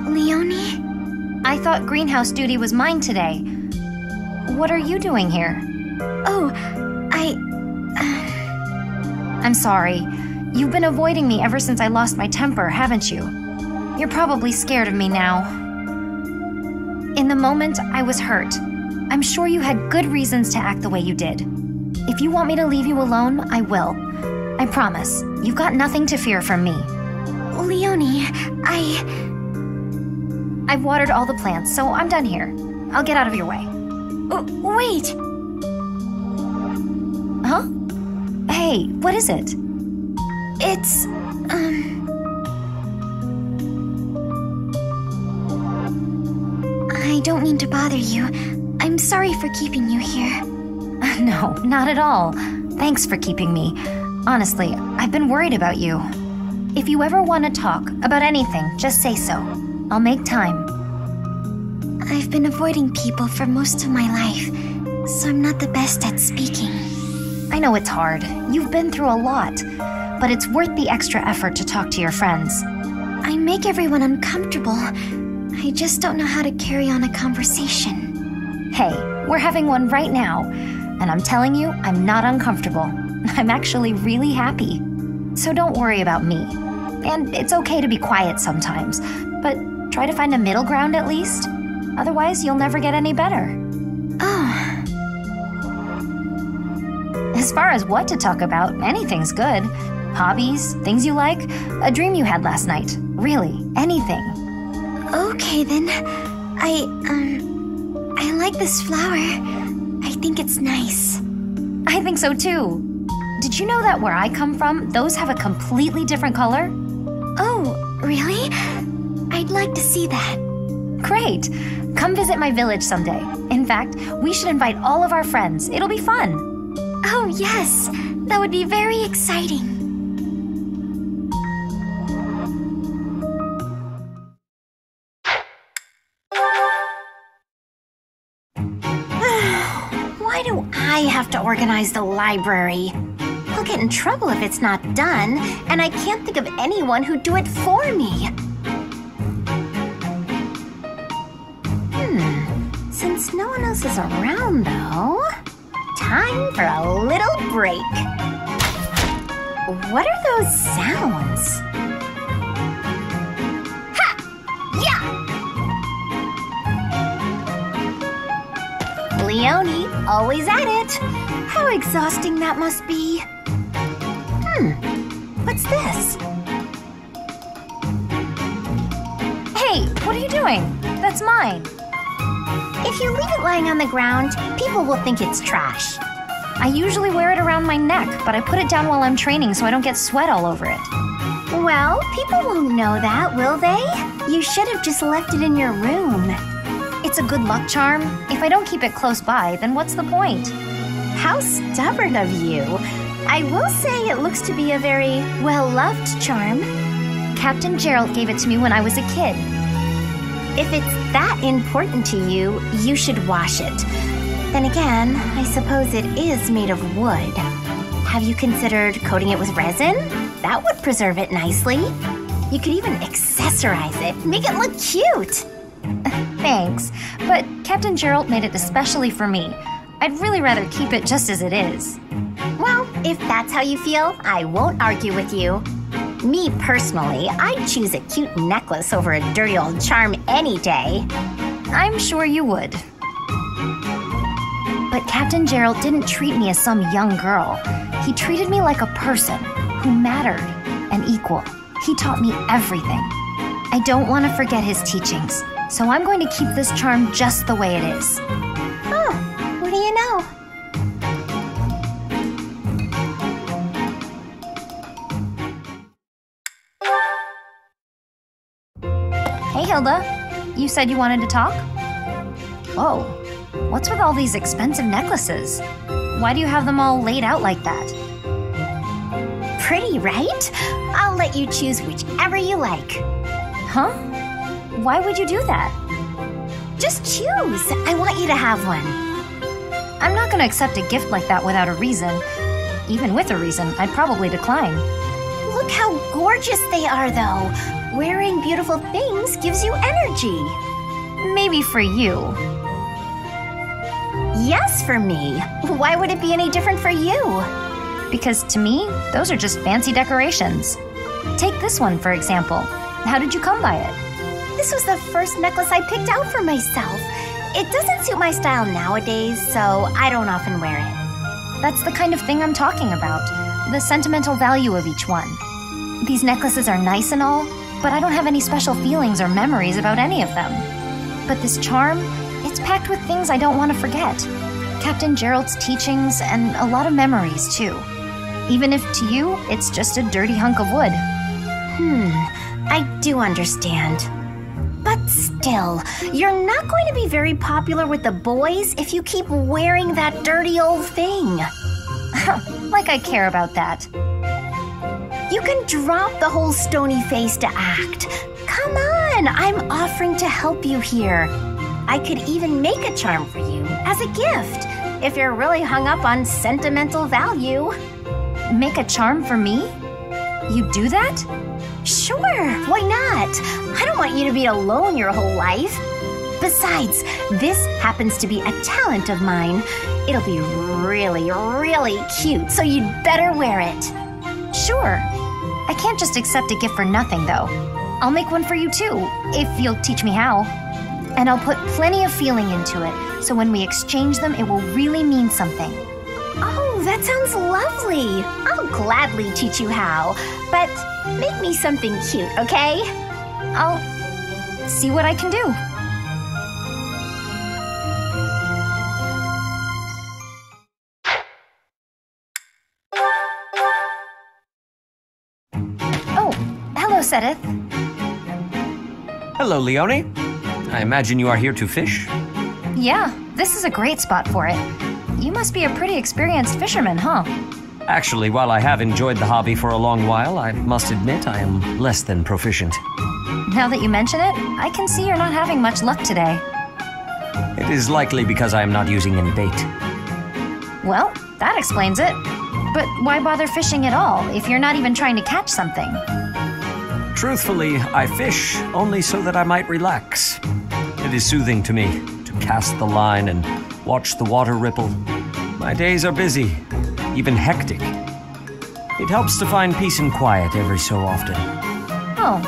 Leonie? I thought greenhouse duty was mine today. What are you doing here? Oh, I'm sorry. You've been avoiding me ever since I lost my temper, haven't you? You're probably scared of me now. In the moment, I was hurt. I'm sure you had good reasons to act the way you did. If you want me to leave you alone, I will. I promise. You've got nothing to fear from me. Leonie, I've watered all the plants, so I'm done here. I'll get out of your way. Wait! Huh? Hey, what is it? It's, I don't mean to bother you. I'm sorry for keeping you here. No, not at all. Thanks for keeping me. Honestly, I've been worried about you. If you ever want to talk about anything, just say so. I'll make time. I've been avoiding people for most of my life, so I'm not the best at speaking. I know it's hard. You've been through a lot, but it's worth the extra effort to talk to your friends. I make everyone uncomfortable. I just don't know how to carry on a conversation. Hey, we're having one right now, and I'm telling you, I'm not uncomfortable. I'm actually really happy. So don't worry about me. And it's okay to be quiet sometimes, but try to find a middle ground at least. Otherwise, you'll never get any better. Oh. As far as what to talk about, anything's good. Hobbies, things you like, a dream you had last night. Really, anything. Okay then. I like this flower. I think it's nice. I think so too. Did you know that where I come from, those have a completely different color? Oh, really? I'd like to see that. Great. Come visit my village someday. In fact, we should invite all of our friends. It'll be fun. Oh, yes. That would be very exciting. Why do I have to organize the library? I'll get in trouble if it's not done, and I can't think of anyone who'd do it for me. Since no one else is around, though, time for a little break. What are those sounds? Ha! Yeah! Leonie, always at it. How exhausting that must be. What's this? Hey, what are you doing? That's mine. If you leave it lying on the ground, people will think it's trash. I usually wear it around my neck, but I put it down while I'm training so I don't get sweat all over it. Well, people won't know that, will they? You should have just left it in your room. It's a good luck charm. If I don't keep it close by, then what's the point? How stubborn of you. I will say it looks to be a very well-loved charm. Captain Gerald gave it to me when I was a kid. If it's that important to you, you should wash it. Then again, I suppose it is made of wood. Have you considered coating it with resin? That would preserve it nicely. You could even accessorize it, make it look cute. Thanks, but Captain Gerald made it especially for me. I'd really rather keep it just as it is. Well, if that's how you feel, I won't argue with you. Me personally, I'd choose a cute necklace over a dirty old charm any day. I'm sure you would. But Captain Gerald didn't treat me as some young girl. He treated me like a person who mattered and equal. He taught me everything. I don't want to forget his teachings, so I'm going to keep this charm just the way it is. Huh, what do you know? Hey, Hilda. You said you wanted to talk? Whoa, what's with all these expensive necklaces? Why do you have them all laid out like that? Pretty, right? I'll let you choose whichever you like. Huh? Why would you do that? Just choose. I want you to have one. I'm not going to accept a gift like that without a reason. Even with a reason, I'd probably decline. Look how gorgeous they are, though. Wearing beautiful things gives you energy. Maybe for you. Yes, for me. Why would it be any different for you? Because to me, those are just fancy decorations. Take this one, for example. How did you come by it? This was the first necklace I picked out for myself. It doesn't suit my style nowadays, so I don't often wear it. That's the kind of thing I'm talking about. The sentimental value of each one. These necklaces are nice and all, but I don't have any special feelings or memories about any of them. But this charm, it's packed with things I don't want to forget. Captain Gerald's teachings and a lot of memories, too. Even if to you, it's just a dirty hunk of wood. I do understand. But still, you're not going to be very popular with the boys if you keep wearing that dirty old thing. Like I care about that. You can drop the whole stony-faced act. Come on, I'm offering to help you here. I could even make a charm for you as a gift if you're really hung up on sentimental value. Make a charm for me? You do that? Sure, why not? I don't want you to be alone your whole life. Besides, this happens to be a talent of mine. It'll be really, really cute, so you'd better wear it. Sure. I can't just accept a gift for nothing, though. I'll make one for you, too, if you'll teach me how. And I'll put plenty of feeling into it, so when we exchange them, it will really mean something. Oh, that sounds lovely. I'll gladly teach you how, but make me something cute, okay? I'll see what I can do. Oh, hello, Sedith. Hello, Leone. I imagine you are here to fish? Yeah, this is a great spot for it. You must be a pretty experienced fisherman, huh? Actually, while I have enjoyed the hobby for a long while, I must admit I am less than proficient. Now that you mention it, I can see you're not having much luck today. It is likely because I am not using any bait. Well, that explains it. But why bother fishing at all if you're not even trying to catch something? Truthfully, I fish only so that I might relax. It is soothing to me to cast the line and watch the water ripple. My days are busy, even hectic. It helps to find peace and quiet every so often. Oh,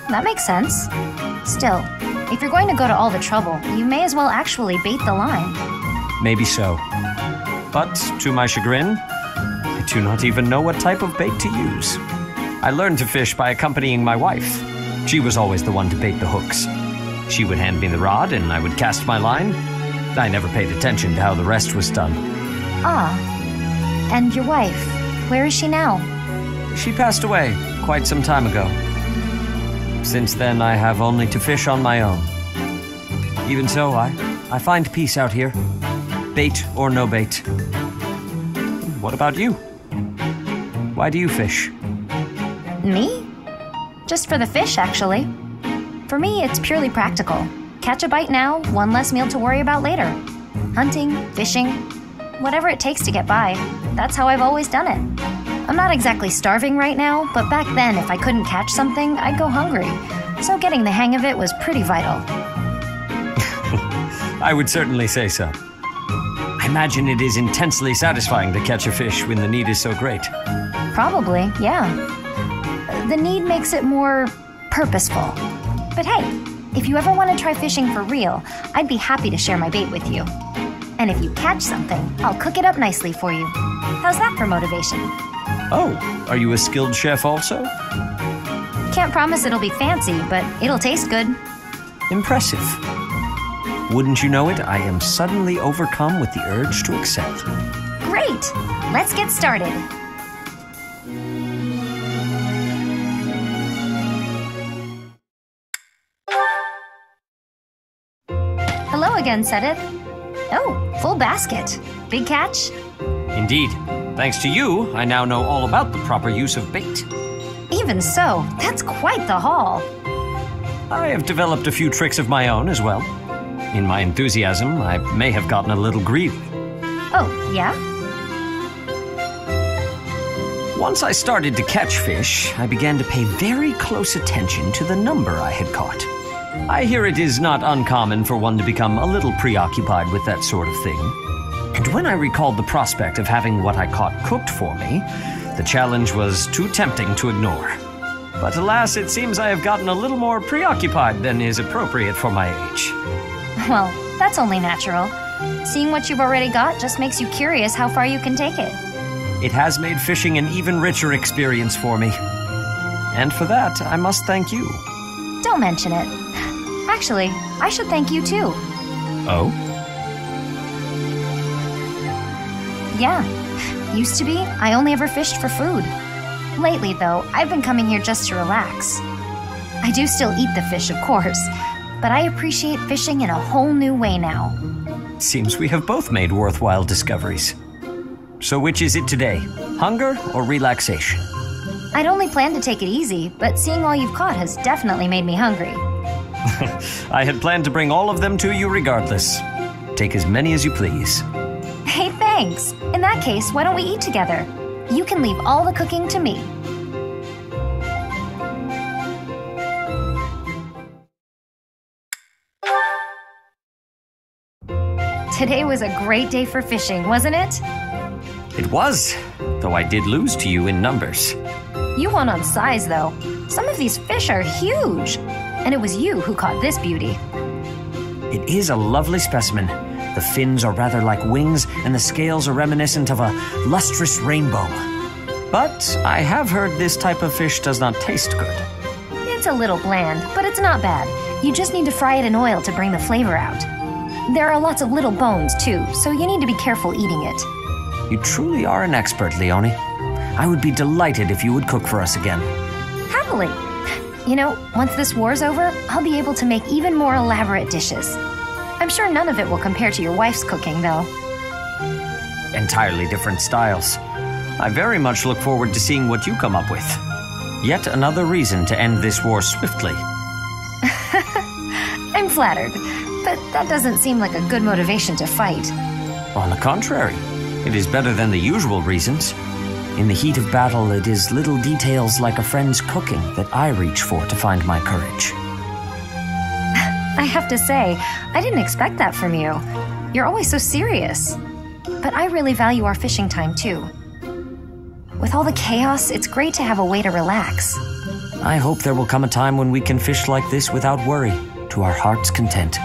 that makes sense. Still, if you're going to go to all the trouble, you may as well actually bait the line. maybe so. But to my chagrin, I do not even know what type of bait to use. I learned to fish by accompanying my wife. She was always the one to bait the hooks. She would hand me the rod and I would cast my line. I never paid attention to how the rest was done. Ah. And your wife, where is she now? She passed away quite some time ago. Since then, I have only to fish on my own. Even so, I find peace out here. Bait or no bait. What about you? Why do you fish? Me? Just for the fish, actually. For me, it's purely practical. Catch a bite now, one less meal to worry about later. Hunting, fishing, whatever it takes to get by. That's how I've always done it. I'm not exactly starving right now, but back then, if I couldn't catch something, I'd go hungry. So getting the hang of it was pretty vital. I would certainly say so. I imagine it is intensely satisfying to catch a fish when the need is so great. Probably, yeah. The need makes it more purposeful. But hey, if you ever want to try fishing for real, I'd be happy to share my bait with you. And if you catch something, I'll cook it up nicely for you. How's that for motivation? Oh, are you a skilled chef also? Can't promise it'll be fancy, but it'll taste good. Impressive. Wouldn't you know it, I am suddenly overcome with the urge to accept. Great! Let's get started. Hello again, Sedith. Oh, full basket. Big catch? Indeed. Thanks to you, I now know all about the proper use of bait. Even so, that's quite the haul. I have developed a few tricks of my own as well. In my enthusiasm, I may have gotten a little greedy. Oh, yeah? Once I started to catch fish, I began to pay very close attention to the number I had caught. I hear it is not uncommon for one to become a little preoccupied with that sort of thing. And when I recalled the prospect of having what I caught cooked for me, the challenge was too tempting to ignore. But alas, it seems I have gotten a little more preoccupied than is appropriate for my age. Well, that's only natural. Seeing what you've already got just makes you curious how far you can take it. It has made fishing an even richer experience for me. And for that, I must thank you. Don't mention it. Actually, I should thank you too. Oh? Yeah. Used to be, I only ever fished for food. Lately, though, I've been coming here just to relax. I do still eat the fish, of course, but I appreciate fishing in a whole new way now. Seems we have both made worthwhile discoveries. So which is it today? Hunger or relaxation? I'd only planned to take it easy, but seeing all you've caught has definitely made me hungry. I had planned to bring all of them to you regardless. Take as many as you please. Hey, thanks. In that case, why don't we eat together? You can leave all the cooking to me. Today was a great day for fishing, wasn't it? It was, though I did lose to you in numbers. You won on size, though. Some of these fish are huge. And it was you who caught this beauty. It is a lovely specimen. The fins are rather like wings, and the scales are reminiscent of a lustrous rainbow. But I have heard this type of fish does not taste good. It's a little bland, but it's not bad. You just need to fry it in oil to bring the flavor out. There are lots of little bones, too, so you need to be careful eating it. You truly are an expert, Leonie. I would be delighted if you would cook for us again. Happily. You know, once this war's over, I'll be able to make even more elaborate dishes. I'm sure none of it will compare to your wife's cooking, though. Entirely different styles. I very much look forward to seeing what you come up with. Yet another reason to end this war swiftly. I'm flattered, but that doesn't seem like a good motivation to fight. On the contrary, it is better than the usual reasons. In the heat of battle, it is little details like a friend's cooking that I reach for to find my courage. I have to say, I didn't expect that from you. You're always so serious. But I really value our fishing time, too. With all the chaos, it's great to have a way to relax. I hope there will come a time when we can fish like this without worry, to our heart's content.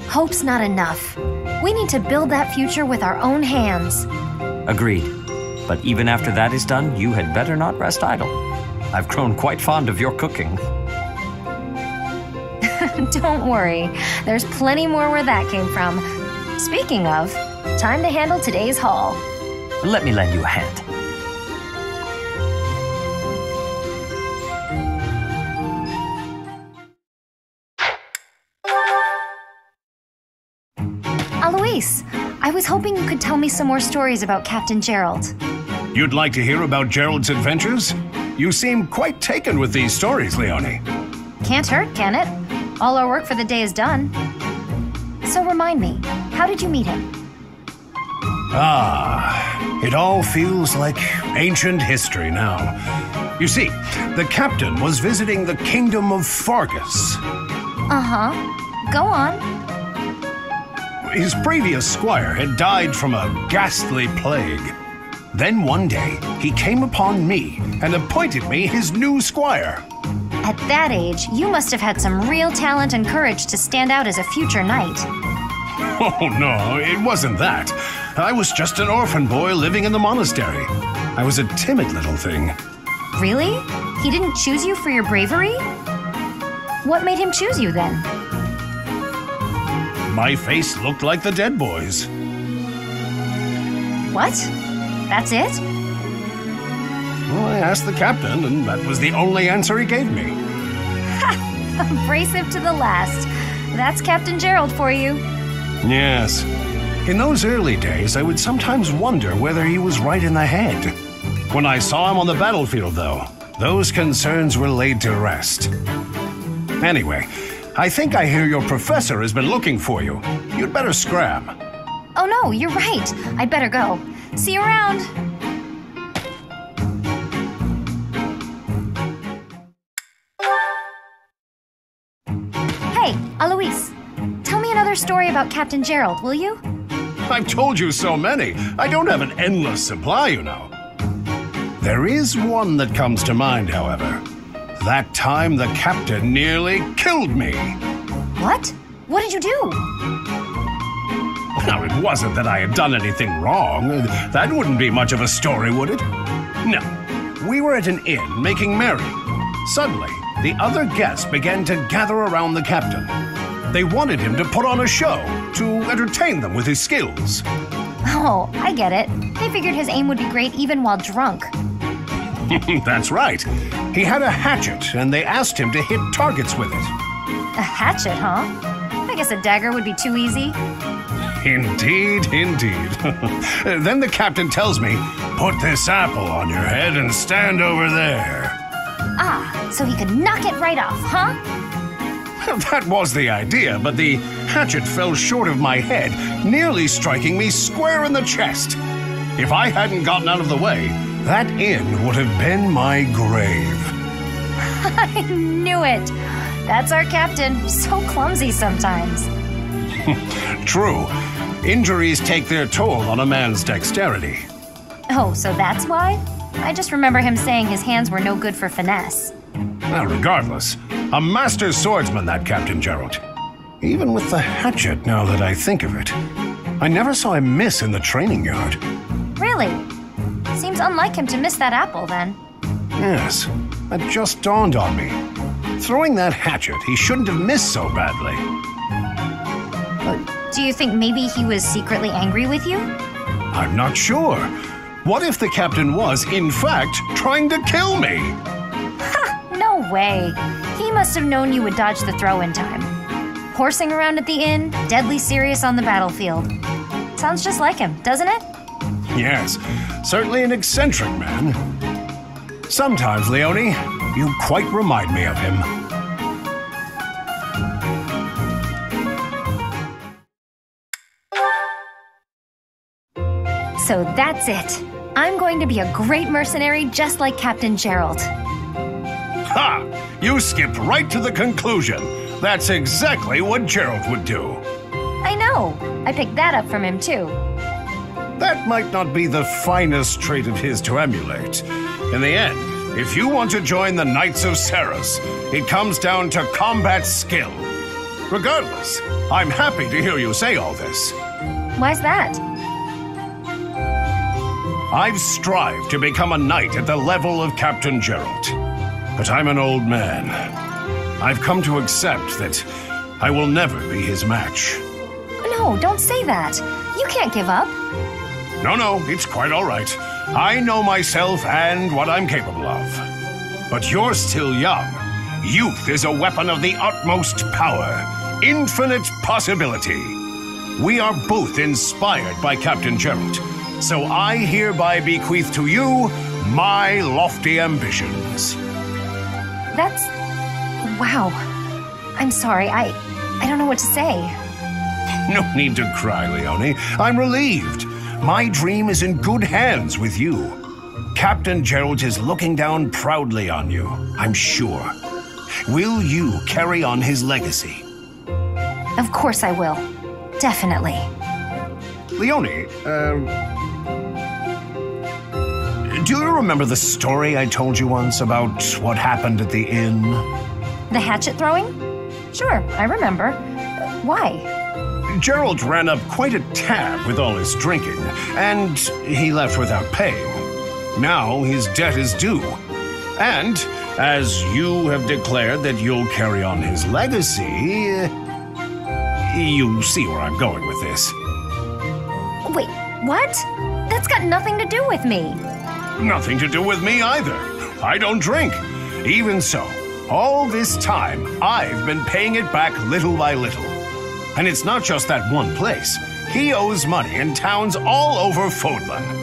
Hope's not enough. We need to build that future with our own hands. Agreed. But even after that is done, you had better not rest idle. I've grown quite fond of your cooking. Don't worry, there's plenty more where that came from. Speaking of, time to handle today's haul. Let me lend you a hand. Alois, I was hoping you could tell me some more stories about Captain Gerald. You'd like to hear about Gerald's adventures? You seem quite taken with these stories, Leonie. Can't hurt, can it? All our work for the day is done. So remind me, how did you meet him? It all feels like ancient history now. You see, the captain was visiting the kingdom of Fargus. Uh-huh. Go on. His previous squire had died from a ghastly plague. Then one day, he came upon me and appointed me his new squire. At that age, you must have had some real talent and courage to stand out as a future knight. Oh, no, it wasn't that. I was just an orphan boy living in the monastery. I was a timid little thing. Really? He didn't choose you for your bravery? What made him choose you then? My face looked like the dead boys. What? That's it? Well, I asked the captain, and that was the only answer he gave me. Ha! Abrasive to the last. That's Captain Gerald for you. Yes. In those early days, I would sometimes wonder whether he was right in the head. When I saw him on the battlefield, though, those concerns were laid to rest. Anyway, I think I hear your professor has been looking for you. You'd better scram. Oh no, you're right. I'd better go. See you around. Hey, Alois. Tell me another story about Captain Gerald, will you? I've told you so many. I don't have an endless supply, you know. There is one that comes to mind, however. That time the captain nearly killed me. What? What did you do? Now, it wasn't that I had done anything wrong. That wouldn't be much of a story, would it? No. We were at an inn making merry. Suddenly, the other guests began to gather around the captain. They wanted him to put on a show to entertain them with his skills. Oh, I get it. They figured his aim would be great even while drunk. That's right. He had a hatchet, and they asked him to hit targets with it. A hatchet, huh? I guess a dagger would be too easy. Indeed, indeed. Then the captain tells me, put this apple on your head and stand over there. Ah, so he could knock it right off, huh? That was the idea, but the hatchet fell short of my head, nearly striking me square in the chest. If I hadn't gotten out of the way, that inn would have been my grave. I knew it. That's our captain. So clumsy sometimes. True. Injuries take their toll on a man's dexterity. Oh, so that's why? I just remember him saying his hands were no good for finesse. Well, regardless, a master swordsman, that Captain Gerald. Even with the hatchet, now that I think of it. I never saw him miss in the training yard. Really? Seems unlike him to miss that apple, then. Yes, that just dawned on me. Throwing that hatchet, he shouldn't have missed so badly. Do you think maybe he was secretly angry with you? I'm not sure. What if the captain was, in fact, trying to kill me? Ha! No way. He must have known you would dodge the throw in time. Horsing around at the inn, deadly serious on the battlefield. Sounds just like him, doesn't it? Yes, certainly an eccentric man. Sometimes, Leonie, you quite remind me of him. So that's it. I'm going to be a great mercenary just like Captain Gerald. Ha! You skipped right to the conclusion. That's exactly what Gerald would do. I know. I picked that up from him, too. That might not be the finest trait of his to emulate. In the end, if you want to join the Knights of Ceres, it comes down to combat skill. Regardless, I'm happy to hear you say all this. Why's that? I've strived to become a knight at the level of Captain Gerald. But I'm an old man. I've come to accept that I will never be his match. No, don't say that. You can't give up. No, it's quite all right. I know myself and what I'm capable of. But you're still young. Youth is a weapon of the utmost power, infinite possibility. We are both inspired by Captain Gerald, so I hereby bequeath to you my lofty ambitions. That's... wow. I'm sorry, I don't know what to say. No need to cry, Leonie. I'm relieved. My dream is in good hands with you. Captain Gerald is looking down proudly on you, I'm sure. Will you carry on his legacy? Of course I will. Definitely. Leonie, do you remember the story I told you once about what happened at the inn? The hatchet throwing? Sure, I remember. Why? Gerald ran up quite a tab with all his drinking, and he left without paying. Now his debt is due. And, as you have declared that you'll carry on his legacy, you see where I'm going with this. Wait, what? That's got nothing to do with me. Nothing to do with me either. I don't drink. Even so, all this time, I've been paying it back little by little. And it's not just that one place. He owes money in towns all over Fodlan.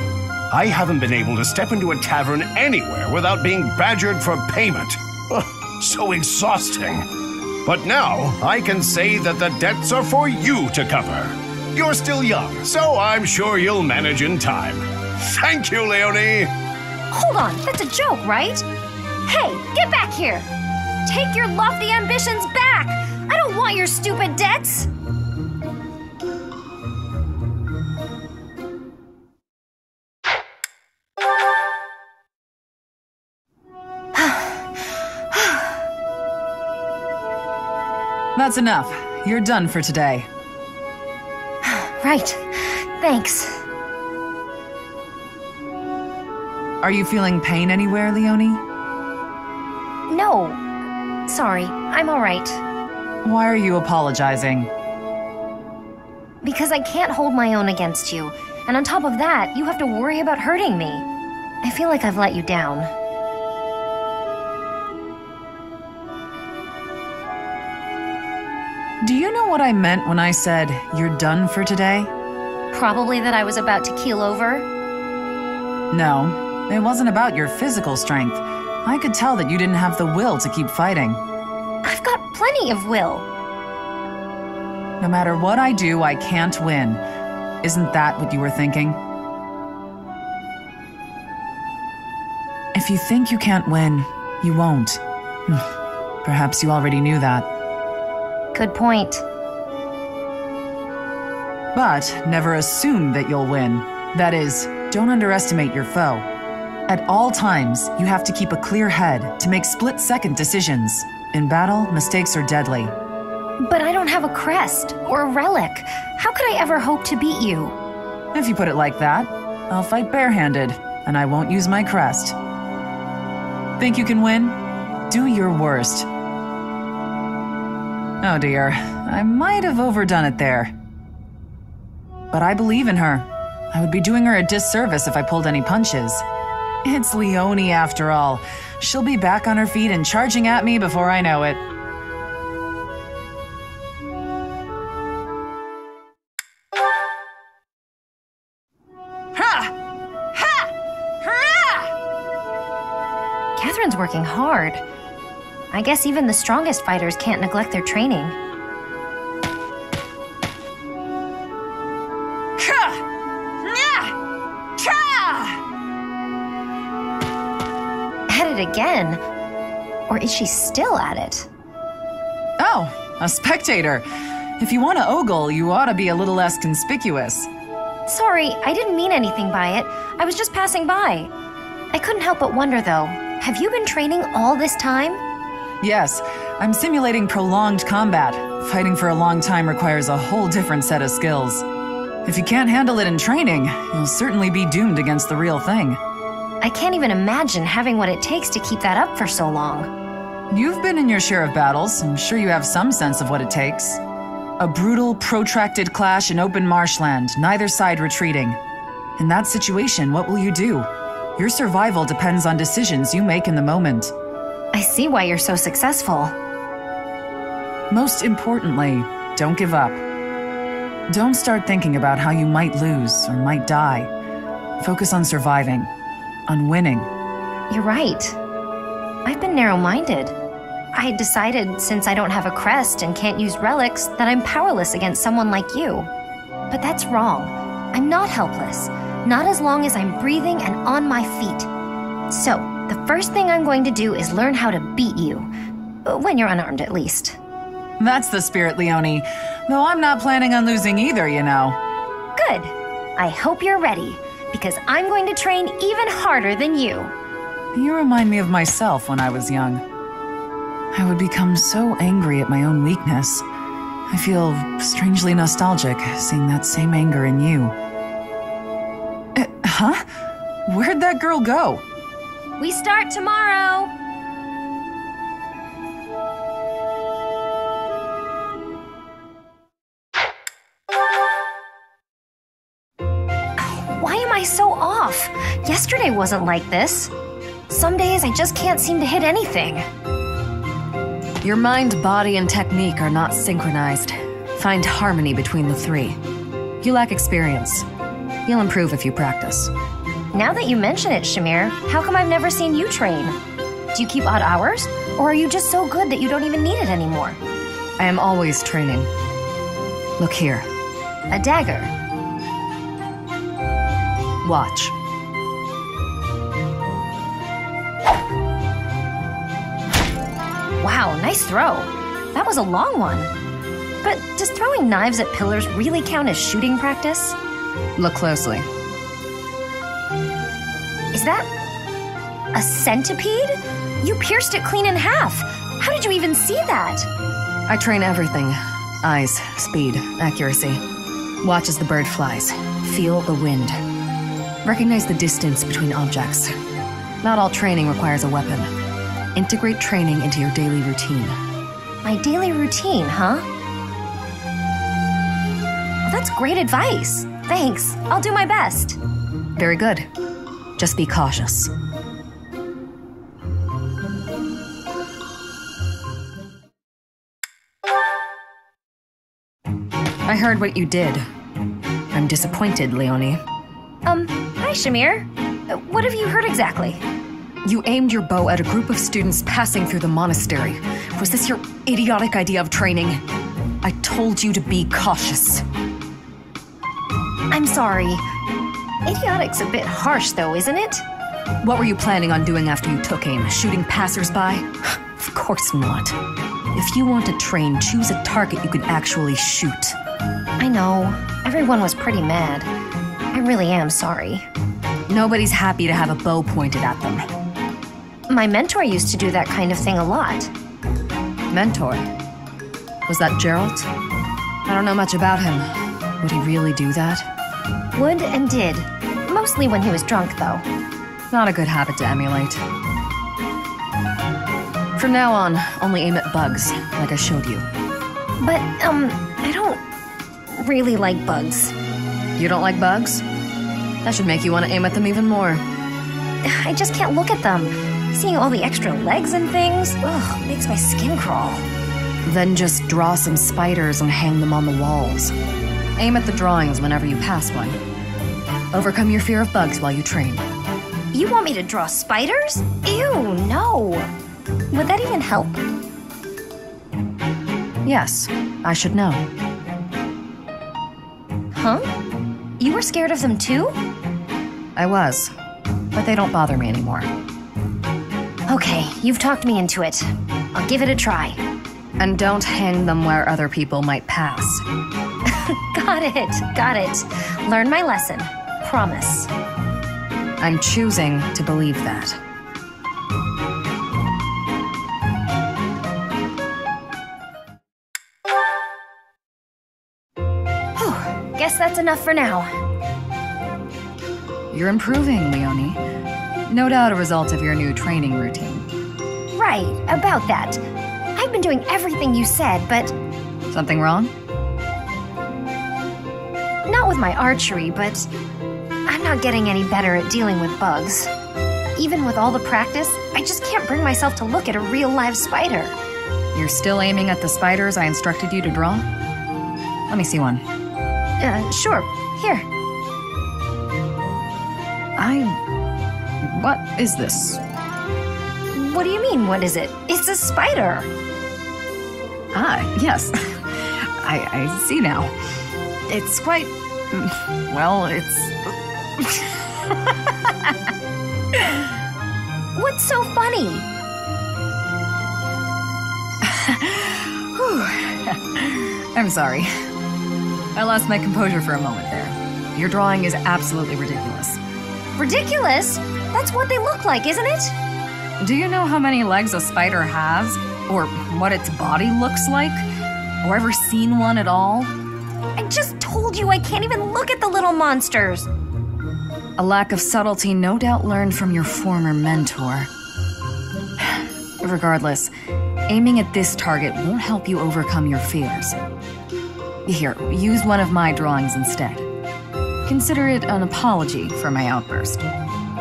I haven't been able to step into a tavern anywhere without being badgered for payment. Ugh, so exhausting. But now, I can say that the debts are for you to cover. You're still young, so I'm sure you'll manage in time. Thank you, Leonie. Hold on, that's a joke, right? Hey, get back here! Take your lofty ambitions back! I don't want your stupid debts! That's enough. You're done for today. Right. Thanks. Are you feeling pain anywhere, Leonie? No. Sorry, I'm all right. Why are you apologizing? Because I can't hold my own against you. And on top of that, you have to worry about hurting me. I feel like I've let you down. Do you know what I meant when I said, you're done for today? Probably that I was about to keel over. No, it wasn't about your physical strength. I could tell that you didn't have the will to keep fighting. I've got plenty of will. No matter what I do, I can't win. Isn't that what you were thinking? If you think you can't win, you won't. Perhaps you already knew that. Good point. But never assume that you'll win. That is, don't underestimate your foe. At all times, you have to keep a clear head to make split-second decisions. In battle, mistakes are deadly. But I don't have a crest or a relic. How could I ever hope to beat you? If you put it like that, I'll fight barehanded, and I won't use my crest. Think you can win? Do your worst. Oh dear, I might have overdone it there. But I believe in her. I would be doing her a disservice if I pulled any punches. It's Leonie after all. She'll be back on her feet and charging at me before I know it. Ha! Ha! Hurrah! Catherine's working hard. I guess even the strongest fighters can't neglect their training. At it again? Or is she still at it? Oh, a spectator. If you want to ogle, you ought to be a little less conspicuous. Sorry, I didn't mean anything by it. I was just passing by. I couldn't help but wonder, though. Have you been training all this time? Yes, I'm simulating prolonged combat. Fighting for a long time requires a whole different set of skills. If you can't handle it in training, you'll certainly be doomed against the real thing. I can't even imagine having what it takes to keep that up for so long. You've been in your share of battles. I'm sure you have some sense of what it takes. A brutal, protracted clash in open marshland, neither side retreating. In that situation, what will you do? Your survival depends on decisions you make in the moment. I see why you're so successful. Most importantly, don't give up. Don't start thinking about how you might lose or might die. Focus on surviving, on winning. You're right. I've been narrow-minded. I had decided since I don't have a crest and can't use relics that I'm powerless against someone like you. But that's wrong. I'm not helpless. Not as long as I'm breathing and on my feet. So, the first thing I'm going to do is learn how to beat you. When you're unarmed, at least. That's the spirit, Leonie. Though I'm not planning on losing either, you know. Good. I hope you're ready, because I'm going to train even harder than you. You remind me of myself when I was young. I would become so angry at my own weakness. I feel strangely nostalgic seeing that same anger in you. Huh? Where'd that girl go? We start tomorrow! Why am I so off? Yesterday wasn't like this. Some days I just can't seem to hit anything. Your mind, body, and technique are not synchronized. Find harmony between the three. You lack experience. You'll improve if you practice. Now that you mention it, Shamir, how come I've never seen you train? Do you keep odd hours? Or are you just so good that you don't even need it anymore? I am always training. Look here. A dagger. Watch. Wow, nice throw. That was a long one. But does throwing knives at pillars really count as shooting practice? Look closely. Is that a centipede? You pierced it clean in half. How did you even see that? I train everything. Eyes, speed, accuracy. Watch as the bird flies. Feel the wind. Recognize the distance between objects. Not all training requires a weapon. Integrate training into your daily routine. My daily routine, huh? Well, that's great advice. Thanks. I'll do my best. Very good. Just be cautious. I heard what you did. I'm disappointed, Leonie. Hi, Shamir. What have you heard exactly? You aimed your bow at a group of students passing through the monastery. Was this your idiotic idea of training? I told you to be cautious. I'm sorry. Idiotic's a bit harsh, though, isn't it? What were you planning on doing after you took aim? Shooting passersby? Of course not. If you want to train, choose a target you can actually shoot. I know. Everyone was pretty mad. I really am sorry. Nobody's happy to have a bow pointed at them. My mentor used to do that kind of thing a lot. Mentor? Was that Gerald? I don't know much about him. Would he really do that? Would and did. Mostly when he was drunk, though. Not a good habit to emulate. From now on, only aim at bugs, like I showed you. But, I don't really like bugs. You don't like bugs? That should make you want to aim at them even more. I just can't look at them. Seeing all the extra legs and things, ugh, makes my skin crawl. Then just draw some spiders and hang them on the walls. Aim at the drawings whenever you pass one. Overcome your fear of bugs while you train. You want me to draw spiders? Ew, no. Would that even help? Yes, I should know. Huh? You were scared of them too? I was, but they don't bother me anymore. Okay, you've talked me into it. I'll give it a try. And don't hang them where other people might pass. Got it. Learn my lesson. Promise. I'm choosing to believe that. guess that's enough for now. You're improving, Leonie. No doubt a result of your new training routine. Right, about that. I've been doing everything you said, but... Something wrong? Not with my archery, but I'm not getting any better at dealing with bugs. Even with all the practice, I just can't bring myself to look at a real live spider. You're still aiming at the spiders I instructed you to draw? Let me see one. Sure. Here. What is this? What do you mean, what is it? It's a spider! Ah, yes. I see now. It's quite... well, it's... What's so funny? I'm sorry. I lost my composure for a moment there. Your drawing is absolutely ridiculous. Ridiculous? That's what they look like, isn't it? Do you know how many legs a spider has? Or what its body looks like? Or ever seen one at all? I just told you I can't even look at the little monsters. A lack of subtlety no doubt learned from your former mentor. Regardless, aiming at this target won't help you overcome your fears. Here, use one of my drawings instead. Consider it an apology for my outburst.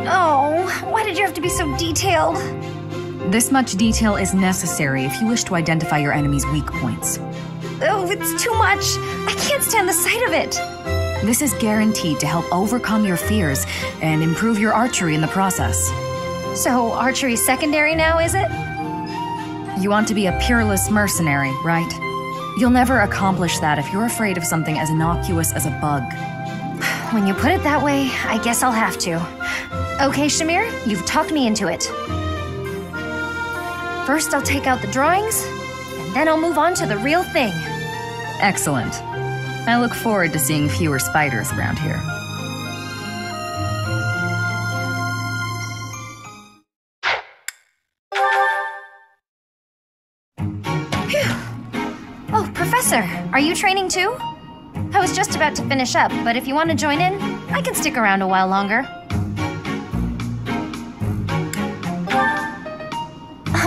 Oh, why did you have to be so detailed? This much detail is necessary if you wish to identify your enemy's weak points. Oh, it's too much. I can't stand the sight of it. This is guaranteed to help overcome your fears and improve your archery in the process. So, archery's secondary now, is it? You want to be a peerless mercenary, right? You'll never accomplish that if you're afraid of something as innocuous as a bug. When you put it that way, I guess I'll have to. Okay, Shamir, you've talked me into it. First, I'll take out the drawings, and then I'll move on to the real thing. Excellent. I look forward to seeing fewer spiders around here. Phew. Oh, Professor, are you training too? I was just about to finish up, but if you want to join in, I can stick around a while longer.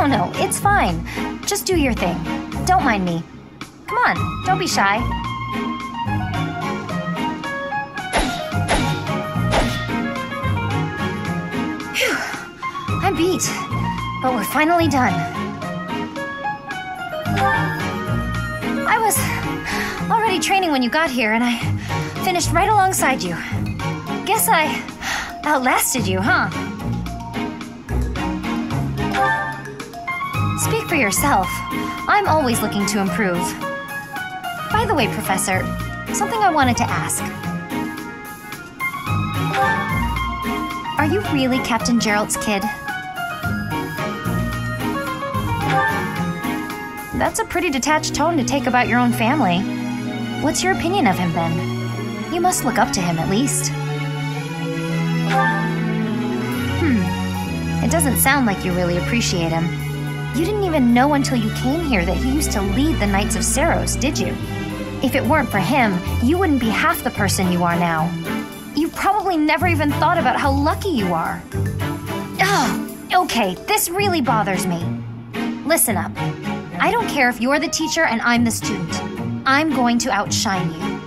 Oh no, it's fine. Just do your thing. Don't mind me. Come on, don't be shy. Phew. I'm beat, but we're finally done. I was already training when you got here, and I finished right alongside you. Guess I outlasted you, huh? Speak for yourself. I'm always looking to improve. By the way, Professor, something I wanted to ask. Are you really Captain Gerald's kid? That's a pretty detached tone to take about your own family. What's your opinion of him, then? You must look up to him, at least. It doesn't sound like you really appreciate him. You didn't even know until you came here that he used to lead the Knights of Seiros, did you? If it weren't for him, you wouldn't be half the person you are now. You probably never even thought about how lucky you are. Oh, okay, this really bothers me. Listen up. I don't care if you're the teacher and I'm the student. I'm going to outshine you.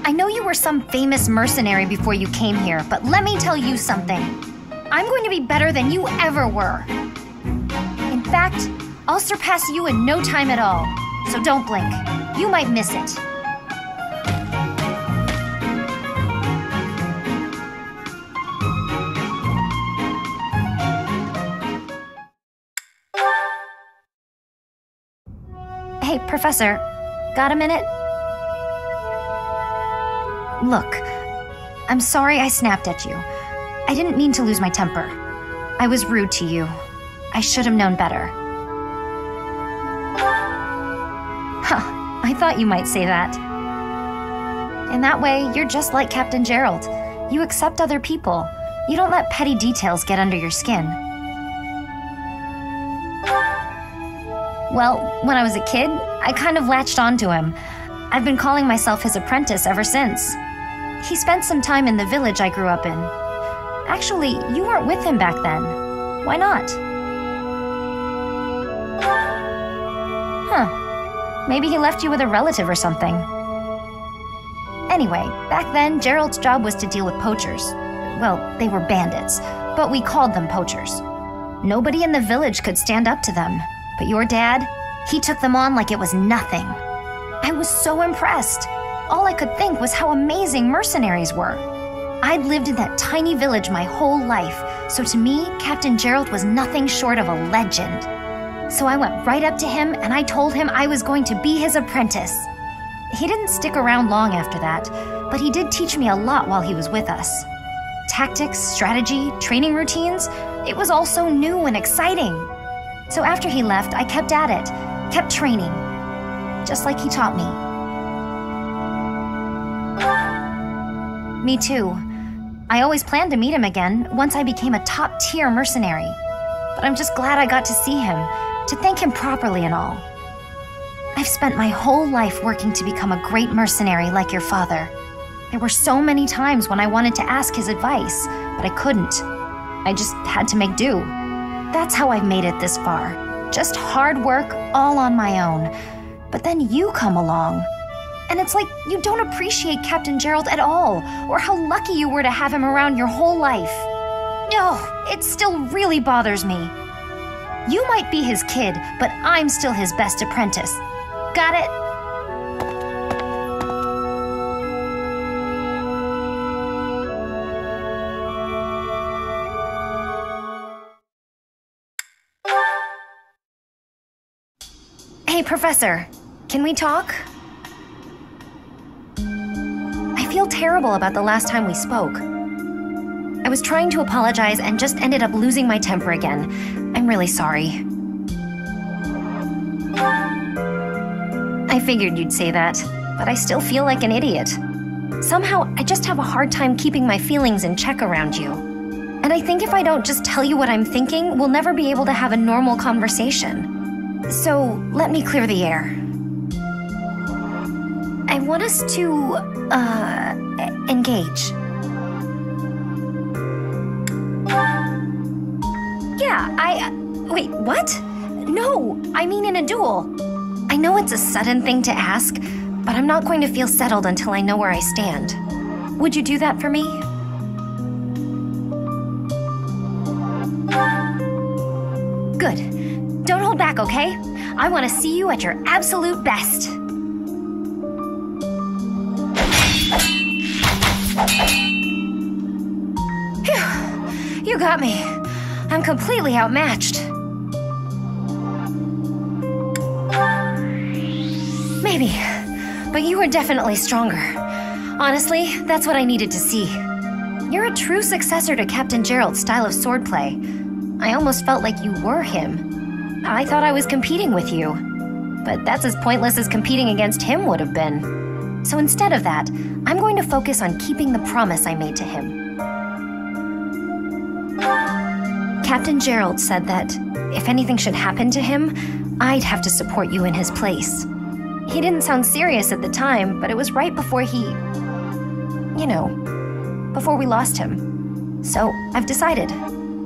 I know you were some famous mercenary before you came here, but let me tell you something. I'm going to be better than you ever were. In fact, I'll surpass you in no time at all, so don't blink. You might miss it. Hey, Professor, got a minute? Look, I'm sorry I snapped at you. I didn't mean to lose my temper. I was rude to you. I should have known better. Huh, I thought you might say that. In that way, you're just like Captain Gerald. You accept other people. You don't let petty details get under your skin. Well, when I was a kid, I kind of latched onto him. I've been calling myself his apprentice ever since. He spent some time in the village I grew up in. Actually, you weren't with him back then. Why not? Huh. Maybe he left you with a relative or something. Anyway, back then, Gerald's job was to deal with poachers. Well, they were bandits, but we called them poachers. Nobody in the village could stand up to them, but your dad, he took them on like it was nothing. I was so impressed. All I could think was how amazing mercenaries were. I'd lived in that tiny village my whole life, so to me, Captain Gerald was nothing short of a legend. So I went right up to him and I told him I was going to be his apprentice. He didn't stick around long after that, but he did teach me a lot while he was with us. Tactics, strategy, training routines, it was all so new and exciting. So after he left, I kept at it, kept training, just like he taught me. Me too. I always planned to meet him again once I became a top-tier mercenary. But I'm just glad I got to see him, to thank him properly and all. I've spent my whole life working to become a great mercenary like your father. There were so many times when I wanted to ask his advice, but I couldn't. I just had to make do. That's how I've made it this far. Just hard work, all on my own. But then you come along. And it's like you don't appreciate Captain Gerald at all, or how lucky you were to have him around your whole life. No, it still really bothers me. You might be his kid, but I'm still his best apprentice. Got it? Hey, Professor, can we talk? I feel terrible about the last time we spoke. I was trying to apologize and just ended up losing my temper again. I'm really sorry. I figured you'd say that, but I still feel like an idiot. Somehow, I just have a hard time keeping my feelings in check around you. And I think if I don't just tell you what I'm thinking, we'll never be able to have a normal conversation. So, let me clear the air. I want us to, engage. Yeah, wait, what? No, I mean in a duel. I know it's a sudden thing to ask, but I'm not going to feel settled until I know where I stand. Would you do that for me? Good. Don't hold back, okay? I want to see you at your absolute best. Phew. You got me. I'm completely outmatched. Maybe, but you were definitely stronger. Honestly, that's what I needed to see. You're a true successor to Captain Gerald's style of swordplay. I almost felt like you were him. I thought I was competing with you, but that's as pointless as competing against him would have been. So instead of that, I'm going to focus on keeping the promise I made to him. Captain Gerald said that if anything should happen to him, I'd have to support you in his place. He didn't sound serious at the time, but it was right before before we lost him. So I've decided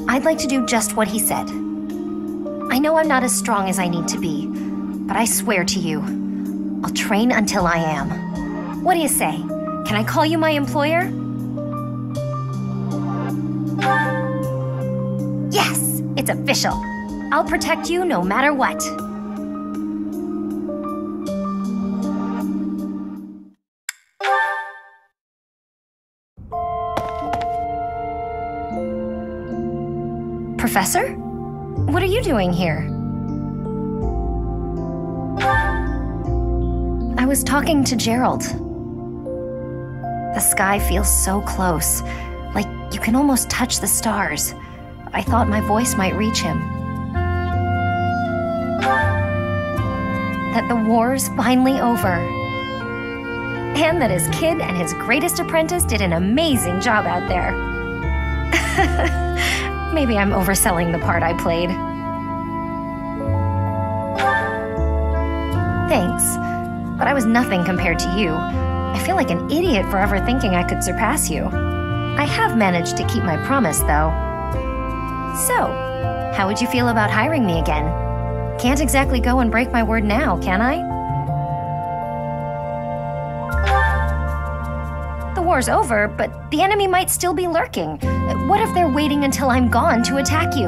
I'd like to do just what he said. I know I'm not as strong as I need to be, but I swear to you, I'll train until I am. What do you say? Can I call you my employer? Yes, it's official. I'll protect you no matter what. Professor? What are you doing here? I was talking to Gerald. The sky feels so close, like you can almost touch the stars. I thought my voice might reach him. That the war's finally over. And that his kid and his greatest apprentice did an amazing job out there. Maybe I'm overselling the part I played. Thanks, but I was nothing compared to you. I feel like an idiot for ever thinking I could surpass you. I have managed to keep my promise, though. So, how would you feel about hiring me again? Can't exactly go and break my word now, can I? The war's over, but the enemy might still be lurking. What if they're waiting until I'm gone to attack you?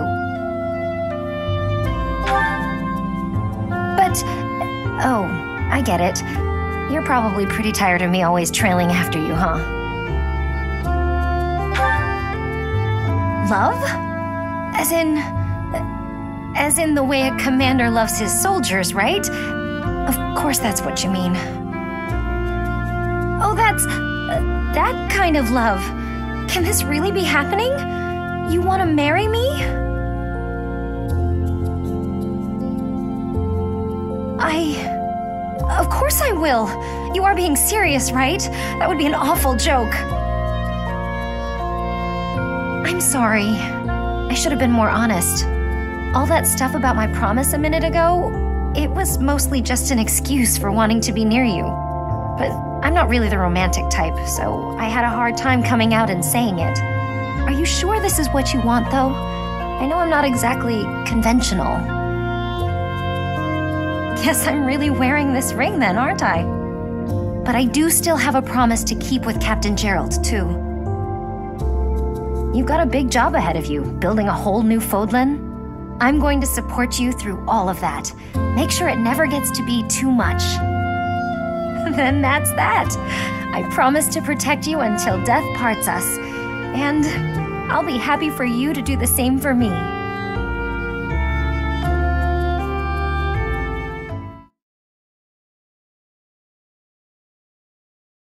But, oh, I get it. You're probably pretty tired of me always trailing after you, huh? Love? As in the way a commander loves his soldiers, right? Of course that's what you mean. Oh, that's... that kind of love. Can this really be happening? You want to marry me? Of course I will. You are being serious, right? That would be an awful joke. I'm sorry. I should have been more honest. All that stuff about my promise a minute ago, it was mostly just an excuse for wanting to be near you. But I'm not really the romantic type, so I had a hard time coming out and saying it. Are you sure this is what you want, though? I know I'm not exactly conventional. Guess I'm really wearing this ring then, aren't I? But I do still have a promise to keep with Captain Gerald, too. You've got a big job ahead of you, building a whole new Fodlan. I'm going to support you through all of that. Make sure it never gets to be too much. Then that's that. I promise to protect you until death parts us. And I'll be happy for you to do the same for me.